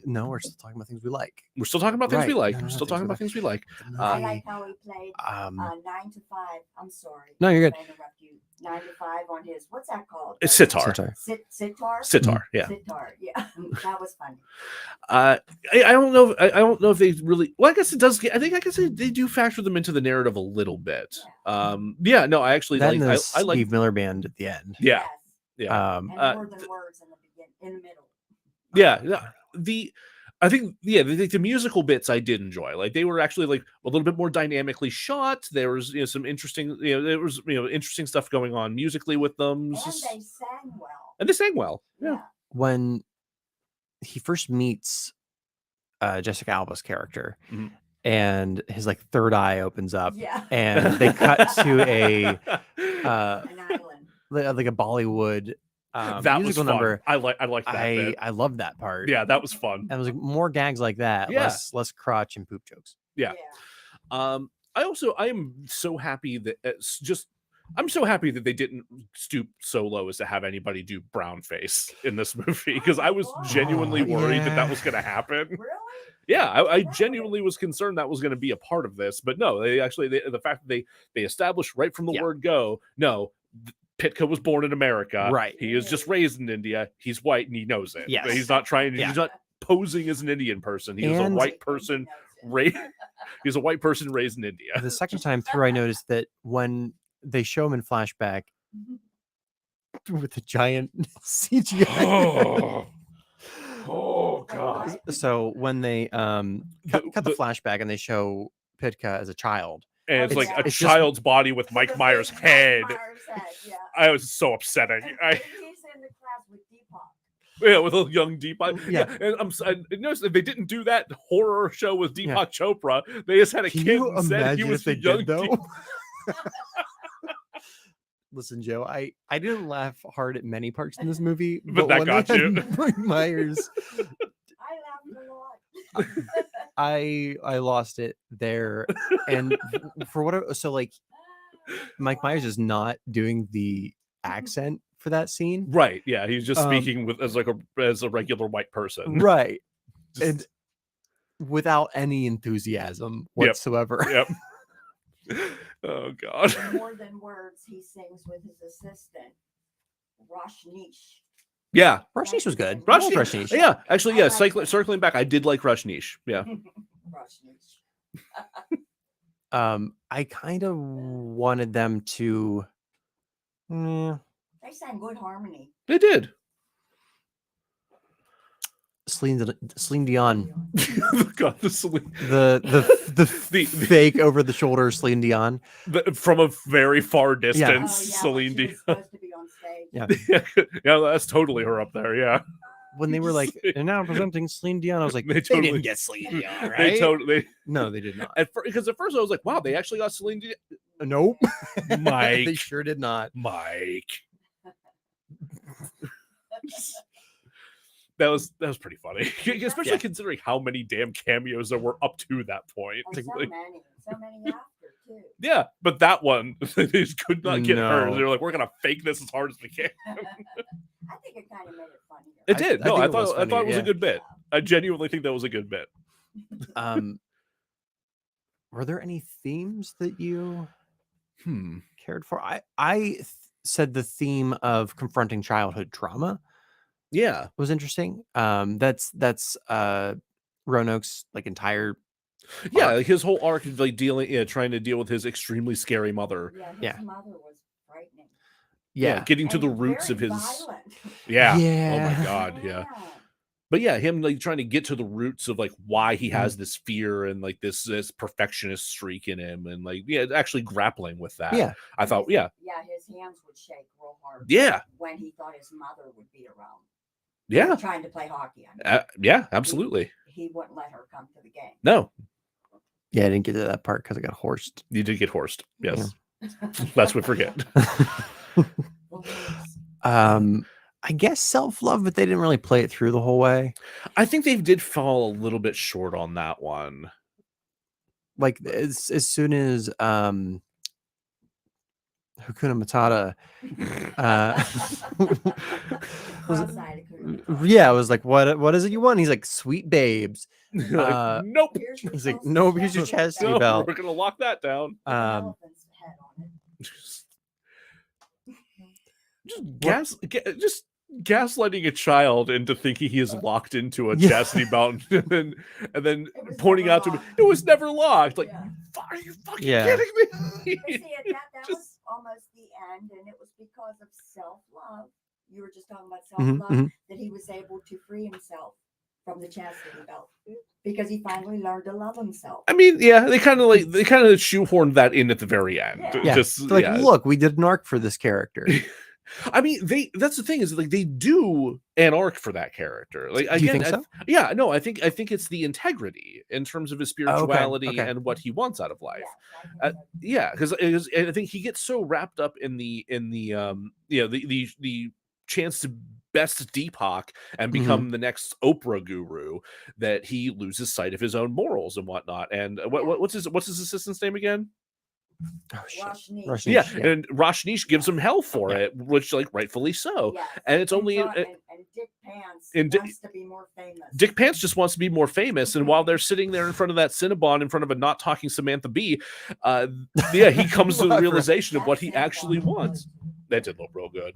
No, we're still talking about things we like. We're still talking about things we like. No, We're still talking about things we like. I like how he played 9 to 5. I'm sorry. No, you're good. I interrupt you. 9 to 5 on his, what's that called? It's sitar. Sitar? Yeah. Sitar, yeah. That was funny. I don't know. I don't know if they really. Well, I guess it does. I guess they do factor them into the narrative a little bit. Yeah. No, I actually like. I like Steve Miller Band at the end. Yeah. Yes. Yeah. And more than words in the middle. Yeah. I think the musical bits I did enjoy. Like they were actually like a little bit more dynamically shot. There was some interesting interesting stuff going on musically with them. And they sang well. Yeah. When he first meets Jessica Alba's character, and his like third eye opens up, and they cut to an island, like a Bollywood. That was fun. Number. I like that. I love that part. Yeah, that was fun. And it was like more gags like that. Yeah. Less crotch and poop jokes. Yeah. I am so happy that I'm so happy that they didn't stoop so low as to have anybody do brown face in this movie, because I was genuinely worried that was going to happen. Really? Yeah, I genuinely was concerned that was going to be a part of this, but no, the fact that they established right from the word go, no. Pitka was born in America. Right. He is just raised in India. He's white and he knows it. Yes. He's not trying. He's not posing as an Indian person. He is a white person he's a white person raised in India. The second time through, I noticed that when they show him in flashback with the giant CGI. Oh God. So when they cut the flashback and they show Pitka as a child. And it's like a child's body with Mike Myers' head. I was so upsetting. He's in the class with Deepak. Yeah, with a young Deepak. Yeah, and I noticed if they didn't do that horror show with Deepak Chopra, they just had a kid and said he was the young Deepak. Listen, Joe, I didn't laugh hard at many parts in this movie, but that got you. Mike Myers. I laughed a lot. I lost it there, and for what so like Mike Myers is not doing the accent for that scene. Right. Yeah. He's just Um, speaking with as a regular white person. Right. Just- And without any enthusiasm Yep. whatsoever. Yep. Oh God. More than words, he sings with his assistant, Rashnish. Yeah. Rashnish was good. Rush I liked Niche. Rashnish. Yeah. Actually, I yeah. like him. Circling back, I did like Rush Niche. Yeah. Rashnish. I kind of wanted them to. They sang good harmony. They did. Celine Dion, God, the Celine, the fake over the shoulder Celine Dion. from a very far Oh, distance, yeah, Celine when she Dion. was supposed to be on stage. Yeah. Yeah, that's totally her up there. Yeah. When they were like, and now presenting Celine Dion, I was like, They they totally- didn't get Celine Dion, right? They totally. No, they did not. Because at first I was like, wow, they actually got Celine Dion. Nope. Mike. They sure did not. Mike. That was pretty funny, especially Yeah. considering how many damn cameos there were up to that point. And so Like, many after too. yeah, but that one they just could not get her. No. They're like, we're gonna fake this as hard as we can. I think it kind of made it funnier. It did. No, think I it was thought it was funnier, a good bit. I genuinely think that was a good bit. Were there any themes that you cared for? I said the theme of confronting childhood trauma Yeah. was interesting. That's Roanoke's like entire Yeah, like his whole arc of like trying to deal with his extremely scary mother. Yeah, his Yeah. mother was frightening. Getting to And the roots very of his. violent. Yeah. Oh Yeah. my God. Yeah. But yeah, him like trying to get to the roots of like why he has this fear and like this perfectionist streak in him, and like actually grappling with that. Yeah. I thought, Yeah, his hands would shake real hard. Yeah. When he thought his mother would be around. Yeah. Trying to play hockey. I mean, Yeah, absolutely. he wouldn't let her come to the game. No, Yeah, I didn't get to that part because I got horsed. you did get horsed. Yes. Lest we forget. I guess self-love, but they didn't really play it through the whole way. I think they did fall a little bit short on that one. Like as soon as Hakuna Matata Cross-eyed Hakuna. yeah, I was like, what is it you want? He's like, sweet babes. Like, nope. Here's your He's like, closest no, here's your friend. chastity No, belt. we're gonna lock that down. With an elephant's head on it. Just gaslighting a child into thinking he is locked into a Yeah. chastity belt, and then It was pointing never out to me, locked. it was never locked. Like, Yeah. are you fucking Yeah. kidding me? But see, that Just- was almost the end, and it was because of self-love. You were just talking about Mhm, self-love that he was able to free himself from the chastity belt because he finally learned to love himself. I mean, yeah, they kind of shoehorned that in at the very end. Yeah. Yeah. Just They're like, yeah. look, we did an arc for this character. I mean, that's the thing is like they do an arc for that character. Like, Do you again, think so? yeah, no, I think it's the integrity in terms of his spirituality okay. and what he wants out of life. Yes, I think so. Yeah, because I think he gets so wrapped up in the chance to best Deepak and become the next Oprah guru that he loses sight of his own morals and whatnot. And what's his assistant's name again? Oh shit. Rashni. Rashni. Yeah, Yeah. and Rashnish gives him hell for it, which like rightfully so. Yes. And it's only and Dick Pants and Dick- wants to be more famous. Dick Pants just wants to be more famous, and while they're sitting there in front of that Cinnabon, in front of a not talking Samantha Bee, he comes to the Right. realization of That what he Cinnabon actually was wants. good. That did look real good.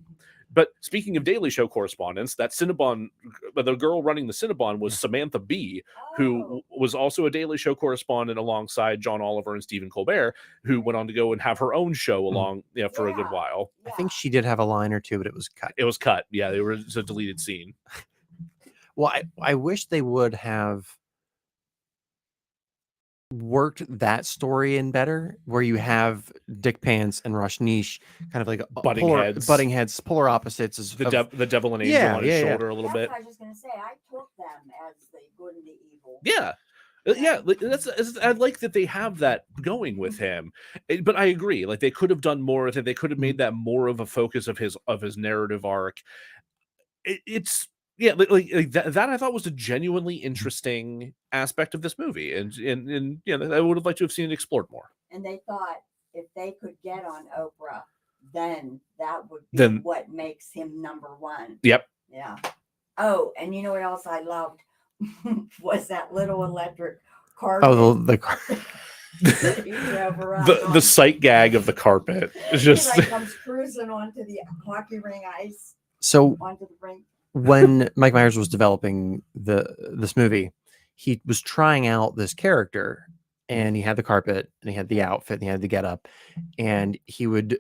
But speaking of Daily Show correspondence, that Cinnabon, the girl running the Cinnabon was Samantha Bee, who Oh, was also a Daily Show correspondent alongside John Oliver and Stephen Colbert, who went on to go and have her own show along for a good Yeah. while. I think yeah. she did have a line or two, but it was cut. It was cut. Yeah, it's a deleted scene. Well, I wish they would have worked that story in better, where you have Dick Pants and Rashnish kind of like Butting heads. polar opposites. The devil and angel Yeah, on his yeah, yeah. shoulder a little That's bit. what I was just gonna say. I took them as the good and the evil. Yeah. I like that they have that going with him. But I agree, like they could have done more with it. They could have made that more of a focus of his narrative arc. It's that I thought was a genuinely interesting aspect of this movie, and I would have liked to have seen it explored more. And they thought if they could get on Oprah, then that would be Then- what makes him number one. Yep. Yeah. Oh, and you know what else I loved was that little electric car. Oh, the car. that he drove around The on. sight gag of the carpet is He just like comes cruising onto the hockey ring ice, So onto the rink. when Mike Myers was developing this movie, he was trying out this character, and he had the carpet, and he had the outfit, and he had the getup, and he would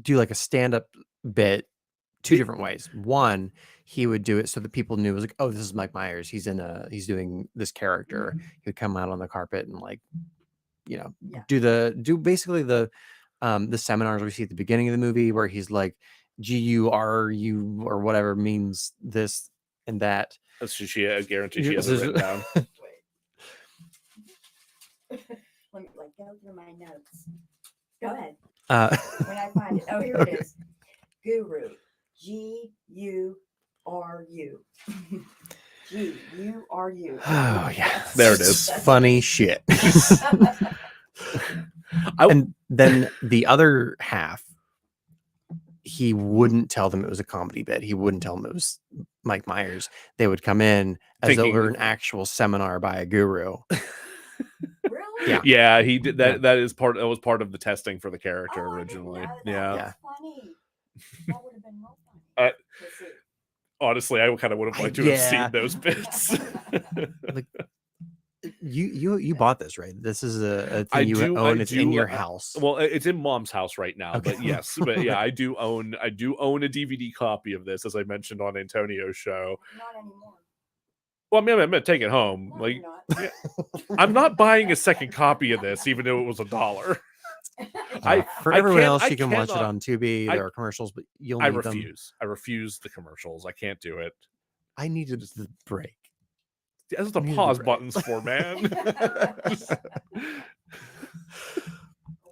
do like a stand-up bit two different ways. One, he would do it so that people knew it was like, oh, this is Mike Myers. He's doing this character. He would come out on the carpet and like, Yeah. do basically the seminars we see at the beginning of the movie where he's like, GURU or whatever means this and that. that's just, she, I guarantee she Yeah, has it this is- written down. Let me like go through my notes. Go ahead. Uh, When I find it. Oh, here it is. Guru. GURU. GURU. Oh yeah, There it is. Funny shit. And then the other half, he wouldn't tell them it was a comedy bit. He wouldn't tell them it was Mike Myers. They would come in as though it were an actual seminar by a guru. Really? Yeah. Yeah, he did that. Yeah. That was part of the testing for the character Oh, I didn't originally. know that. Yeah. That's funny. That would have been more funny. Uh, to see. Honestly, I kind of would have liked to have Yeah. seen those bits. You bought this, right? This is a I thing you do- own. I It's in do, your house. Well, it's in Mom's house right now, Okay. but yes, but yeah, I do own a DVD copy of this, as I mentioned on Antonio's show. Not anymore. Well, I mean, I'm gonna take it home. No, Like, you're not. I'm not buying a second copy of this, even though it was $1. For I everyone can't- else, I you can watch it cannot- on Tubi. I- There are commercials, but you'll I need them. refuse. I refuse the commercials. I can't do it. I needed the break. That's what the Neither pause do I. buttons for, man. Are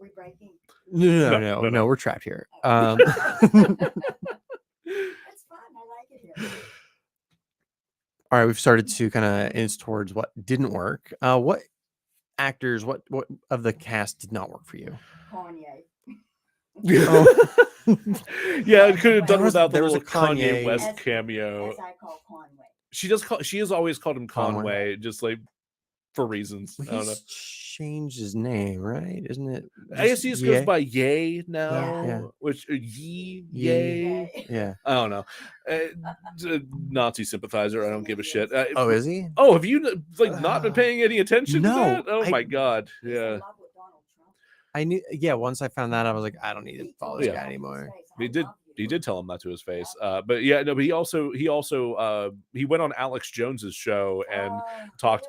we breaking? No, we're trapped here. That's fun. I like it here. All right, we've started to kind of inch towards what didn't work. What actors, what of the cast did not work for you? Kanye. Yeah, it could have done There was- without the there was a little Kanye Kanye- West As- cameo. As I call Conway. She has always called him Conway. Conway, just like for reasons. I don't know. He's changed his name, right? Isn't it? I guess he just goes Ye? by Ye now, Yeah. which Ye. Yay. Yeah. I don't know. Nazi sympathizer. I don't give a shit. Oh, is he? Oh, have you like not been paying any attention No, to that? Oh I- my god. He's in Yeah. love with Donald Trump. I knew. Yeah. Once I found that, I was like, I don't need to He follow told this Yeah. guy me to his anymore. face, He "I did- love you." He did tell him that to his face. But yeah, no, but he also he went on Alex Jones's show and Oh,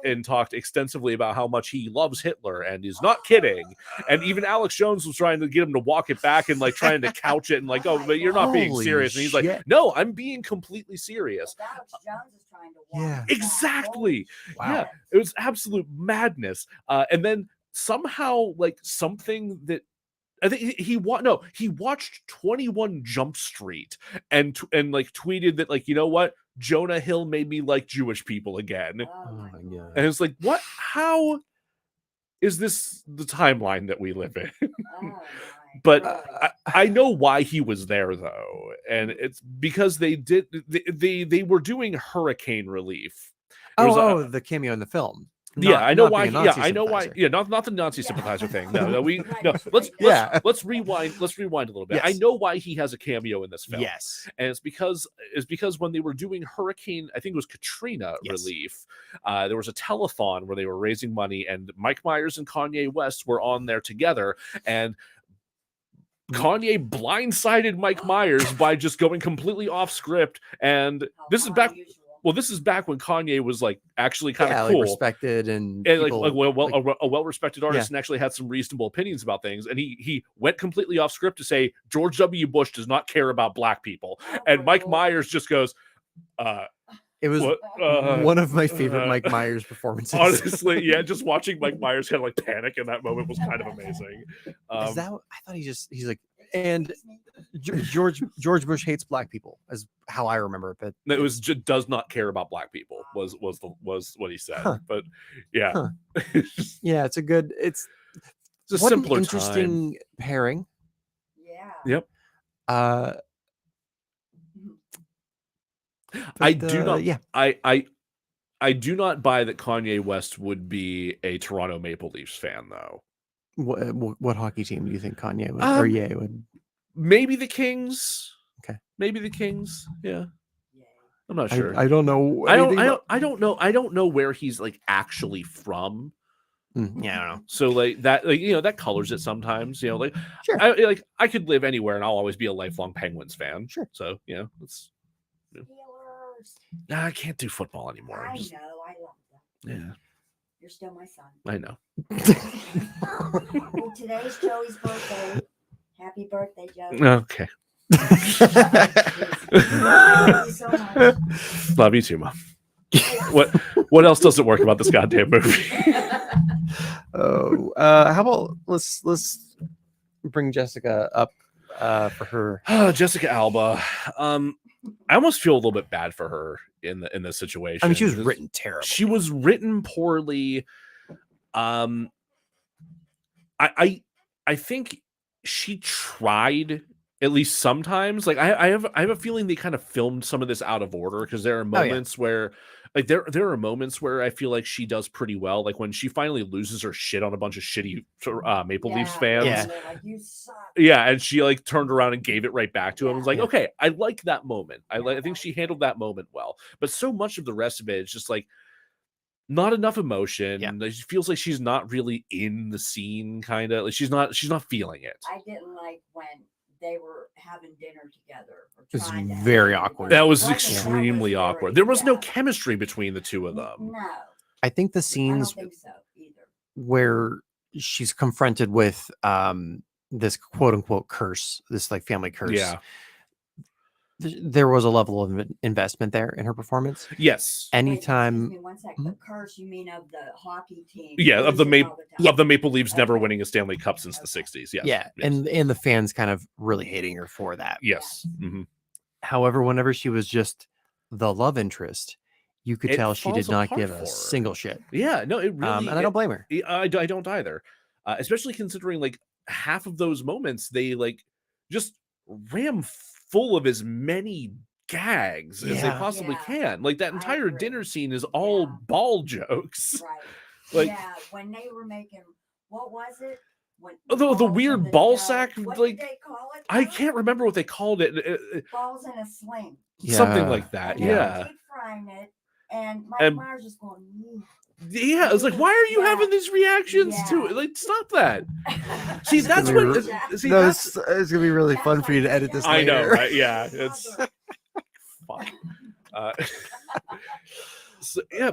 really? talked extensively about how much he loves Hitler and is not kidding. And even Alex Jones was trying to get him to walk it back and like trying to couch it and like, oh, but you're not being Holy serious. And he's like, shit. no, I'm being completely serious. If Alex Jones is trying to walk Yeah. it back, Exactly. holy Yeah. shit. It was absolute madness. And then somehow like something that I think he watched 21 Jump Street and like tweeted that like, you know what, Jonah Hill made me like Jewish people again. Oh my God. And it's like, what? How is this the timeline that we live in? Oh my But God. I know why he was there though, and it's because they were doing hurricane relief. There was a- The cameo in the film. yeah, Not- I know not why. being a Yeah, Nazi I know why. sympathizer. Yeah, not the Nazi Yeah. sympathizer thing. No, no, Right, no. Let's Yeah. let's rewind. Let's rewind a little bit. I Yes. know why he has a cameo in this film. Yes. And it's because when they were doing Hurricane, I think it was Katrina Yes. relief, there was a telethon where they were raising money, and Mike Myers and Kanye West were on there together, and Kanye blindsided Mike Myers by just going completely off script. And How this is back. unusual. Well, this is back when Kanye was like actually kind of Yeah, cool. like respected and And people, like like- a well-respected artist and actually had some reasonable opinions about things, and he went completely off script to say George W. Bush does not care about black people, and Mike Oh, Myers just goes, it was "What?" one of my favorite Mike Myers performances. Honestly, yeah, just watching Mike Myers kind of like panic in that moment was kind of amazing. Is that what- I thought he's like, and George Bush hates black people, is how I remember it. But it was just does not care about black people was what he said. Huh. But yeah, Huh. yeah, it's It's a What an simpler time. interesting pairing. Yeah. Yep. Uh, I but, do not. Yeah. I do not buy that Kanye West would be a Toronto Maple Leafs fan, though. What hockey team do you think Kanye would Um, would? Maybe the Kings. Okay. Maybe the Kings. Yeah. Yay. I'm not sure. I don't know. I don't know. I don't know where he's like actually from. Yeah, I don't know. So like that, like, you know, that colors it sometimes. You know, like Sure. I could live anywhere and I'll always be a lifelong Penguins fan. Sure. So you know, it's Steelers. I can't do football anymore. I Just- know. I love them. yeah, You're still my son. I know. Well, today's Joey's birthday. Happy birthday, Joey. Okay. Love you so much. Love you too, Mom. What else doesn't work about this goddamn movie? Oh, how about let's bring Jessica up for her. Jessica Alba. I almost feel a little bit bad for her in this situation. I mean, she was because written terribly. She was written poorly. I think she tried at least sometimes. Like I have a feeling they kind of filmed some of this out of order because there are moments where like there are moments where I feel like she does pretty well. Like when she finally loses her shit on a bunch of shitty Maple Leafs fans. Yeah. They're like, you suck. Yeah, and she like turned around and gave it right back to him. I was like, Yeah. okay, I like that moment. I Yeah, think that she was handled great. that moment well. But so much of the rest of it is just like not enough emotion. Yeah. Like, she feels like she's not really in the scene, kind of. Like she's not feeling it. I didn't like when they were having dinner together. Or It was trying to have very dinner awkward. together. That was Wasn't- extremely very- awkward. There was no yeah. chemistry between the two of them. No, I think the I scenes don't think so either. where she's confronted with this quote unquote curse, this like family curse. Yeah. There was a level of investment there in her performance. Yes. Wait, Anytime, excuse me one sec. The curse, you mean of the hockey team? Yeah, of the losing all the time. of the Maple Leafs never Okay. winning a Stanley Cup since the Okay. 60s. Yes. yeah, Yes. and the fans kind of really hating her for that. yes. Mhm. However, whenever she was just the love interest, you could It tell she did falls not apart give for her. a single shit. Yeah, no, it really And I don't blame her. I don't either. Especially considering like half of those moments they like just ram full of as many gags as they Yeah. possibly Yeah. can. Like that I entire agree. dinner scene is all Yeah. ball jokes. Right. Like- yeah, when they were making, what was it? When The balls in weird the ball dough- sack, What like, did they call it? I though? can't remember what they called it. Balls in a sling. Something Yeah. like that. And they were Yeah. deep frying it, and Mike And- Myers just going. Yeah, it's like, why are you Yeah. having these reactions to Yeah. it? Like, stop that. See, that's gonna be what. really- See, No, that's. it's gonna be really That's fun for you to like- edit this. yeah. I know, later. right? Yeah, it's fun. So, yeah,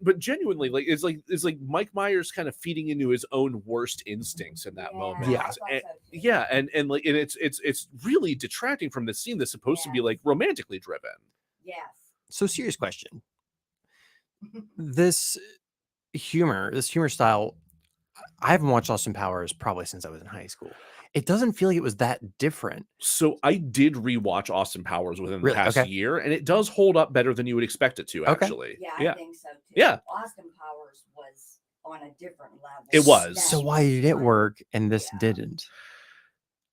but genuinely, like it's like Mike Myers kind of feeding into his own worst instincts in that moment. Yeah. I thought And- so too. yeah, and like it's really detracting from the scene that's supposed to be Yes. like romantically driven. Yes. So, serious question. This humor style, I haven't watched Austin Powers probably since I was in high school. It doesn't feel like it was that different. So I did rewatch Austin Powers within the Really? past Okay. year, and it does hold up better than you would expect it to. Okay. Actually, Yeah, yeah. I think so too. Yeah. Austin Powers was on a different level. It was. That So why did it funny. work and this Yeah. didn't?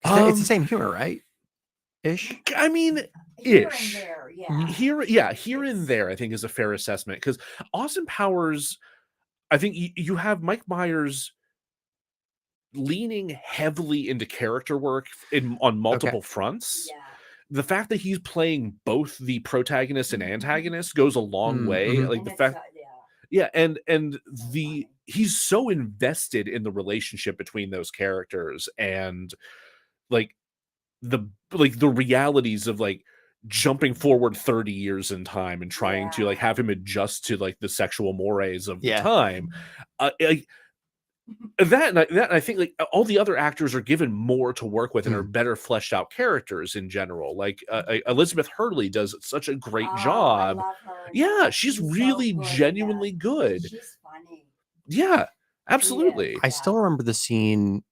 'Cause it's the Um, same humor, right? Ish. I mean, Here ish. and there, yeah. Mhm. here and It's- there, I think is a fair assessment because Austin Powers, I think you have Mike Myers leaning heavily into character work on multiple fronts. Yeah. The fact that he's playing both the protagonist and antagonist goes a long Mm, way. mhm. Like And the it's, fact, yeah. yeah, and So the funny. he's so invested in the relationship between those characters and like the realities of like jumping forward 30 years in time and trying to like Yeah. have him adjust to like the sexual mores of the Yeah. time. Like, that and I think like all the other actors are given more to work with and are better fleshed out characters in general. Like Elizabeth Hurley does such a great Oh, I job. love her and Yeah, stuff. she's so really good in that. genuinely good. She's funny. Yeah, absolutely. I still remember the scene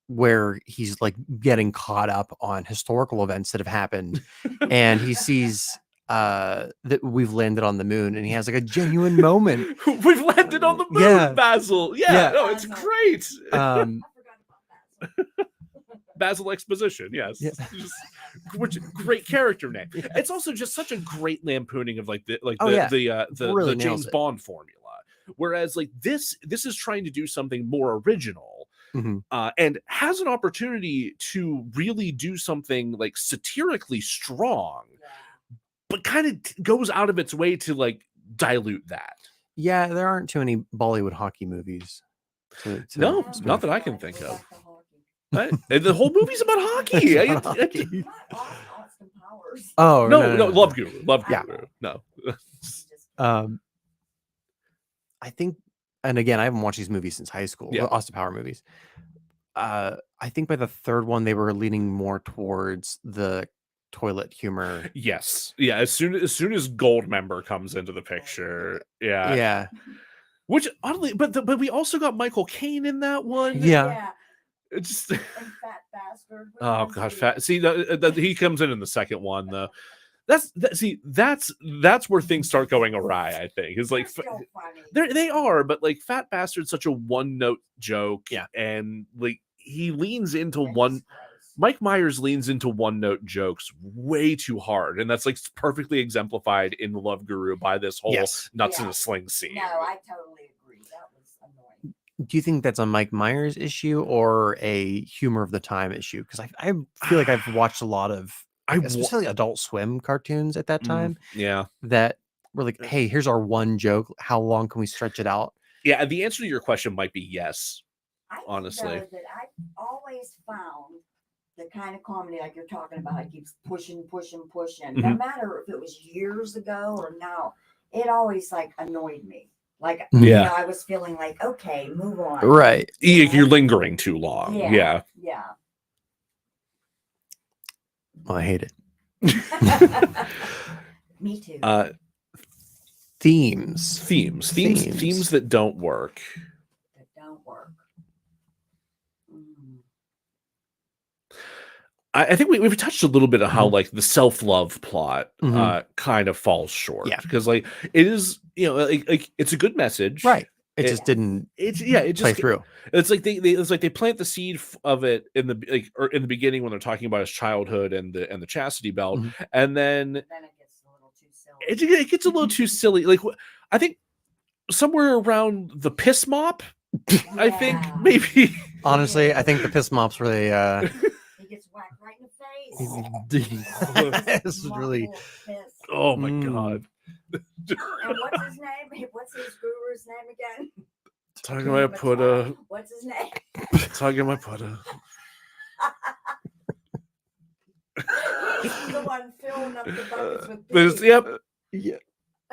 where he's like getting caught up on historical events that have happened and he sees that we've landed on the moon, and he has like a genuine moment. We've landed on the moon, Yeah. Basil. Yeah, Yeah. no, it's Basil. great. I forgot about that. Basil Exposition, yes. Yeah. Just, which great character name. It's also just such a great lampooning of like the Really nails James it. Bond formula. Whereas like this is trying to do something more original. Mhm. And has an opportunity to really do something like satirically strong, but kind of goes out of its way to like dilute that. Yeah, there aren't too many Bollywood hockey movies. No, Yeah, not that I like, can think go of. back to hockey. Right? And the whole movie's about hockey. It's about hockey. Not Austin Powers. Oh No, Love Guru. Love Yeah. Guru. No. I think, and again, I haven't watched these movies since high school. Yeah. Austin Power movies. I think by the third one they were leaning more towards the toilet humor. Yes. Yeah. As soon as Goldmember comes into the picture. Yeah. Yeah. Which oddly, but we also got Michael Caine in that one. Yeah. It's just And Fat Bastard. Which oh one's god, he? fat. See, he comes in the second one though. That's where things start going awry. I think it's like They're still funny. they are, but like Fat Bastard's such a one note joke. Yeah. And like he leans into And one. he's gross. Mike Myers leans into one note jokes way too hard, and that's like perfectly exemplified in Love Guru by this whole Yes. nuts in Yeah. a sling scene. No, I totally agree. That was annoying. Do you think that's a Mike Myers issue or a humor of the time issue? Because I feel like I've watched a lot of, especially Adult Swim cartoons at that time, Yeah. that were like, hey, here's our one joke. How long can we stretch it out? Yeah, the answer to your question might be yes. I think, Honestly. though, that I always found the kind of comedy like you're talking about, it keeps pushing. No Mhm. matter if it was years ago or now, it always like annoyed me. Like, Mhm. Yeah. you know, I was feeling like, okay, move on. Right. You're lingering too long. Yeah. Yeah. Yeah. Well, I hate it. Me too. Themes. Themes that don't work. That don't work. I think we've touched a little bit of how Mhm. like the self-love plot Mhm. kind of falls short. Yeah. Because like it is, like it's a good message. Right. It It- just didn't It play just through. it's like they plant the seed of it in the beginning when they're talking about his childhood and the chastity belt, Mhm. and then Then it gets a little too silly. it gets a little too silly. Like I think somewhere around the piss mop, I think Yeah. maybe. Honestly, I think the piss mops were the He gets whacked right in the face. this is really Mouthful of piss. Oh my Mm. god! And what's his name? What's his guru's name again? Talking about Buddha. What's his name? Talking about Buddha. He's the one filling up the buckets with There's- pee. yep. yeah.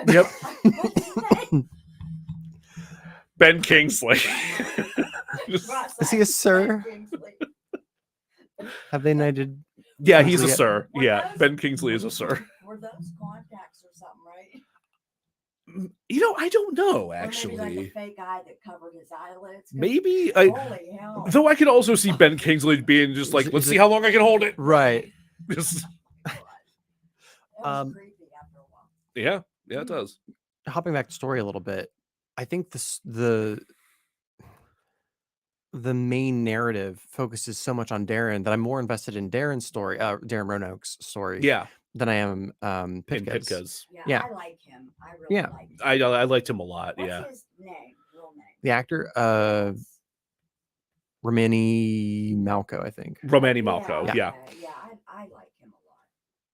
Yep. What's his name? Ben Kingsley. Just- Ross Is he a sir? Kingsley. Have they knighted? yeah, he's a Yeah. sir. Were Yeah, those- Ben Kingsley is a sir. Were those contacts or something, right? I don't know Or actually. maybe like a fake eye that covered his eyelids. 'cause Maybe Holy hell. though I could also see Ben Kingsley being just like, let's see how long I can hold it. Right. Just- It was Um, creepy after a while. yeah, it does. Hopping back to story a little bit, I think the main narrative focuses so much on Darren that I'm more invested in Darren's story, Darren Roanoke's story, Yeah, than I am in Pitka's. Pitka's. Yeah. I like him. I really Yeah. like him. I liked him a lot. What's Yeah, his name? Real name? The actor, Romani Malco, I think. Romani Malco. Yeah. Yeah, I like him a lot.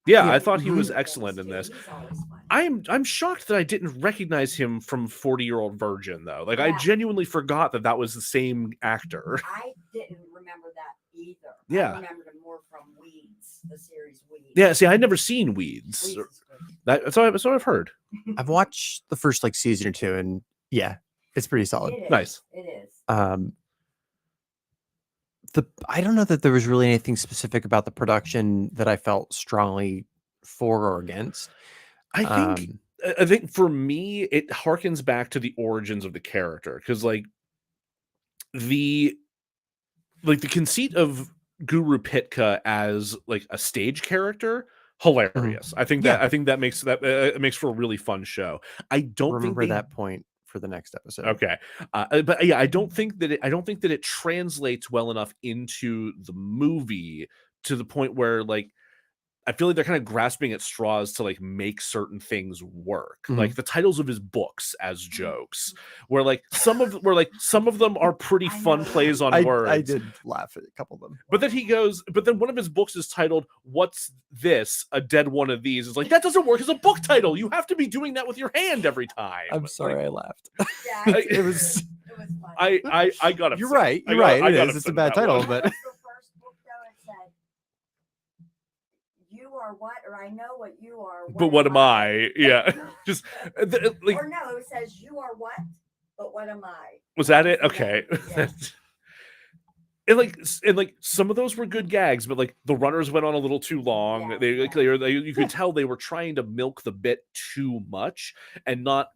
Yeah, Yeah. I thought he was Mhm. excellent in this. He's always funny. I'm shocked that I didn't recognize him from 40-Year-Old Virgin though. Like I Yeah. genuinely forgot that was the same actor. I didn't remember that either. Yeah. I remembered him more from Weeds, the series Weeds. Yeah, see, I'd never seen Weeds. Weeds is good. That's what I've heard. I've watched the first like season or two, and yeah, it's pretty solid. It is. Nice. It is. I don't know that there was really anything specific about the production that I felt strongly for or against. I think for me, it harkens back to the origins of the character because like the conceit of Guru Pitka as like a stage character hilarious. I think Yeah. that makes it makes for a really fun show. I don't Remember think they, that point for the next episode. Okay, but yeah, I don't think that it translates well enough into the movie to the point where like I feel like they're kind of grasping at straws to like make certain things work. Like the titles of his books as jokes, where some of them are pretty I fun know, plays right? on words. I did laugh at a couple of them. But then one of his books is titled "What's This? A Dead One of These." It's like that doesn't work as a book title. You have to be doing that with your hand every time. I'm sorry, Like, I laughed. Yeah, It was. it was funny. I got upset. You're right. I You're got- right. I It got is. It's a upset bad at that title, one. but What was the first book though? It said, "You are what," or "I know what you are." But what am I? Yeah, just like or no, it says, "You are what, but what am I?" was that it? the Okay. name, yeah. And like some of those were good gags, but like the runners went on a little too long. Yeah, You could tell they were trying to milk the bit too much and not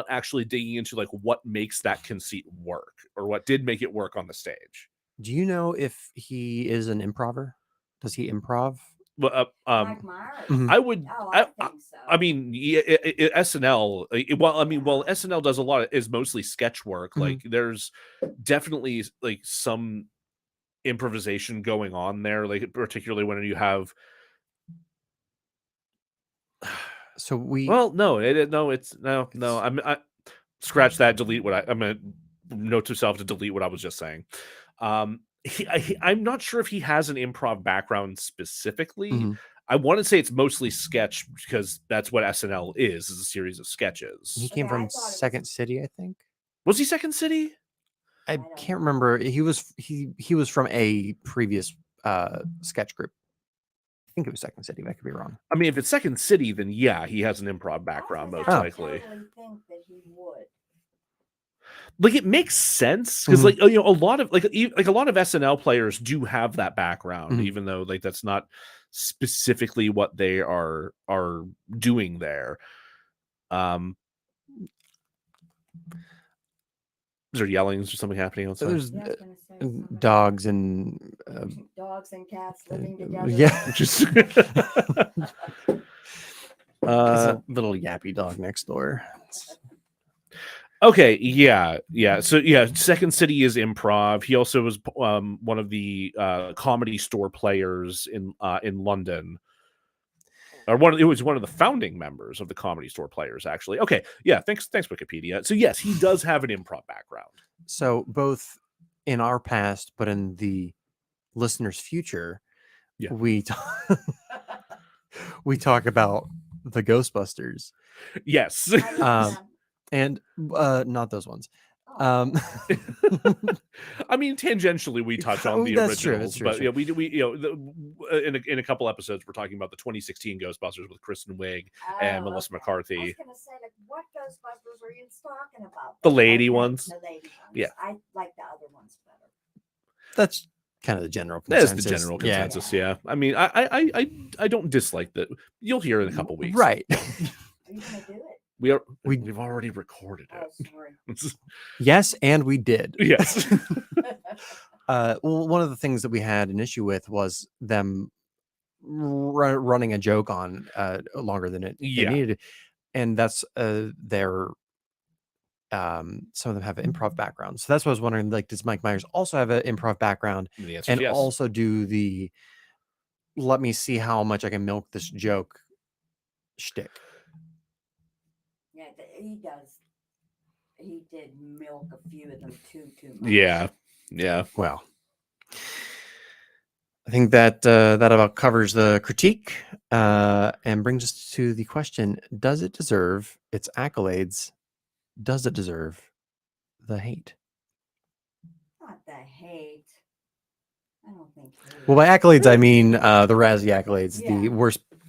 actually digging into like what makes that conceit work or what did make it work on the stage. do you know if he is an improver? Does he improv? But Mike Myers. Mhm. I would. Oh, I think so. I mean, yeah, SNL. Well, SNL does a lot of is mostly sketch work. Mhm. Like, there's definitely like some improvisation going on there. Like, particularly when you have. So we. Well, no, it's no. I scratch that. Delete what I'm gonna note to self to delete what I was just saying. I'm not sure if he has an improv background specifically. Mhm. I want to say it's mostly sketch because that's what SNL is a series of sketches. He came Okay, I from thought it was- Second City, I think. Was he Second City? I don't can't know. remember. He was from a previous sketch group. I think it was Second City. I could be wrong. I mean, if it's Second City, then yeah, he has an improv background, most I likely. totally think that he would. Like, it makes sense because Mhm. like a lot of a lot of SNL players do have that background, Mhm. even though like that's not specifically what they are doing there. Is there yellings or something happening outside? There's Yeah, I was gonna say something. dogs and Dogs and cats living together. yeah, Just there's a little yappy dog next door. okay, yeah. So yeah, Second City is improv. He also was one of the comedy store players in London. It was one of the founding members of the Comedy Store players, actually. Okay, yeah. Thanks, Wikipedia. So yes, he does have an improv background. So both in our past, but in the listener's future, Yeah. we we talk about the Ghostbusters Yes. I love them. and not those ones. Oh, I mean, tangentially, we touch on the That's true, originals, that's true, but that's yeah, in a couple episodes, we're talking about the 2016 Ghostbusters with Kristen Wiig and Melissa okay. I McCarthy. was gonna say, like, what Ghostbusters are you talking about? The lady Okay, ones. The lady ones. Yeah. I like the other ones better. That's kind of the general That is consensus. the general Yeah. consensus. Yeah. I mean, I don't dislike that. You'll hear in a couple weeks. Right. Are you gonna do it? We've already recorded Oh, it. sorry. Yes, and we did. Yes. Well, one of the things that we had an issue with was them running a joke on longer than it Yeah. needed, and that's their some of them have an improv background. So that's what I was wondering. Like, does Mike Myers also have an improv background And the answer and is yes. also do the let me see how much I can milk this joke shtick? Yeah, he does. He did milk a few of them too much. Yeah. Well, I think that that about covers the critique and brings us to the question: does it deserve its accolades? Does it deserve the hate? Not the hate. I don't think. Well, by accolades, I mean the Razzie accolades, the Yeah.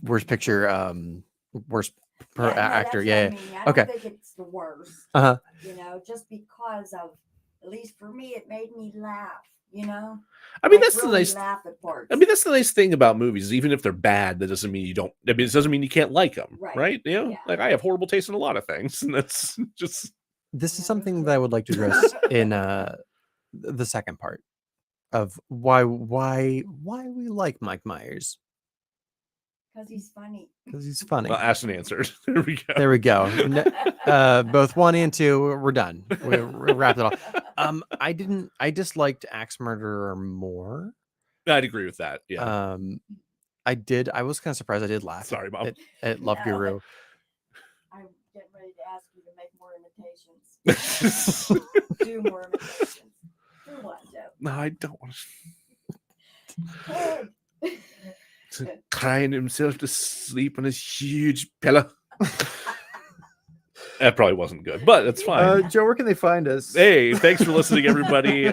worst picture, worst per Yeah, no, actor. that's Yeah. what I mean. I Okay. don't think it's the worst. Uh-huh. You know, just because of, at least for me, it made me laugh. You know. I mean, Like, that's the really nice. laugh at parts. I mean, that's the nice thing about movies. Even if they're bad, that doesn't mean you don't. I mean, it doesn't mean you can't like them, Right. right? You know, Yeah. like I have horrible taste in a lot of things, and that's just. This is something that I would like to address in the second part of why we like Mike Myers. Because he's funny. Because he's funny. Well, asked and answered. There we go. There we go. Both 1 and 2, we're done. We wrapped it all. I disliked Axe Murderer more. I'd agree with that. Yeah. I was kind of surprised I did laugh. Sorry, Mom. At Love No. Guru. I'm getting ready to ask you to make more imitations. Do more imitations. Do one, Joe. No, I don't want Hey. to crying himself to sleep on his huge pillow. That probably wasn't good, but it's fine. Joe, where can they find us? Hey, thanks for listening, everybody.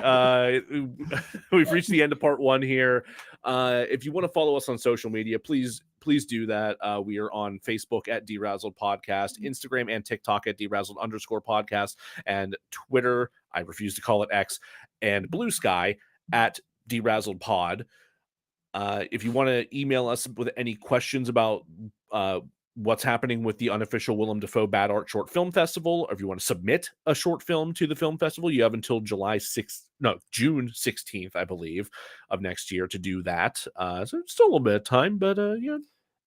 We've reached the end of part 1 here. If you want to follow us on social media, please do that. We are on Facebook at DeRazzled Podcast, Instagram and TikTok at DeRazzled_podcast, and Twitter, I refuse to call it X, and Blue Sky at DeRazzled Pod. If you want to email us with any questions about what's happening with the unofficial Willem Dafoe Bad Art Short Film Festival, or if you want to submit a short film to the film festival, you have until June 16th, I believe, of next year to do that. So it's still a little bit of time, but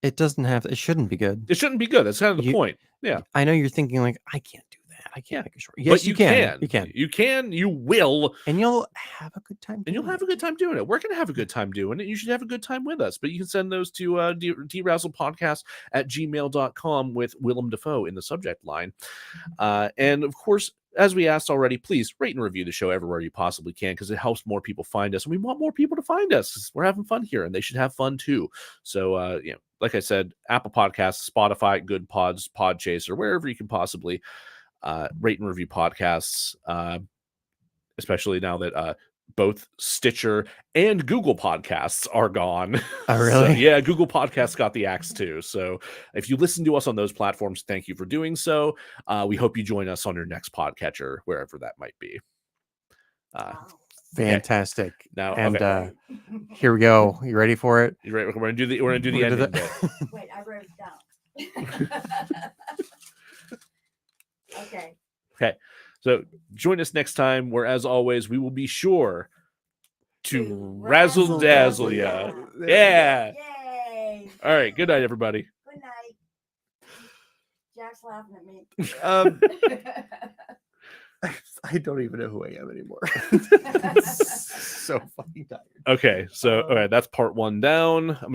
It shouldn't be good. it shouldn't be good. That's kind of the point. Yeah. I know you're thinking like, I can't do that. I can't make a short. But Yes, you can. You can. You can. You will. And you'll have a good time. And you'll have a good time doing it. We're going to have a good time doing it. You should have a good time with us. But you can send those to DeRazzledPodcast at gmail.com with Willem Dafoe in the subject line. And of course, as we asked already, please rate and review the show everywhere you possibly can, because it helps more people find us. And we want more people to find us, 'cause we're having fun here and they should have fun too. So, like I said, Apple Podcasts, Spotify, Good Pods, Podchaser, wherever you can possibly rate and review podcasts, especially now that both Stitcher and Google Podcasts are gone. Oh, really? So, yeah, Google Podcasts got the axe too. So if you listen to us on those platforms, thank you for doing so. We hope you join us on your next podcatcher, wherever that might be. Wow. Fantastic. Now, And okay. Here we go. You ready for it? You ready? We're gonna do the We're gonna ending do bit. Wait, I wrote it down. Okay. Okay. So join us next time, where, as always, we will be sure to razzle dazzle ya. Yeah. Yay. All right. Good night, everybody. Good night. Jack's laughing at me. I don't even know who I am anymore. So fucking tired. Okay. So, all right. That's part 1 down. I'm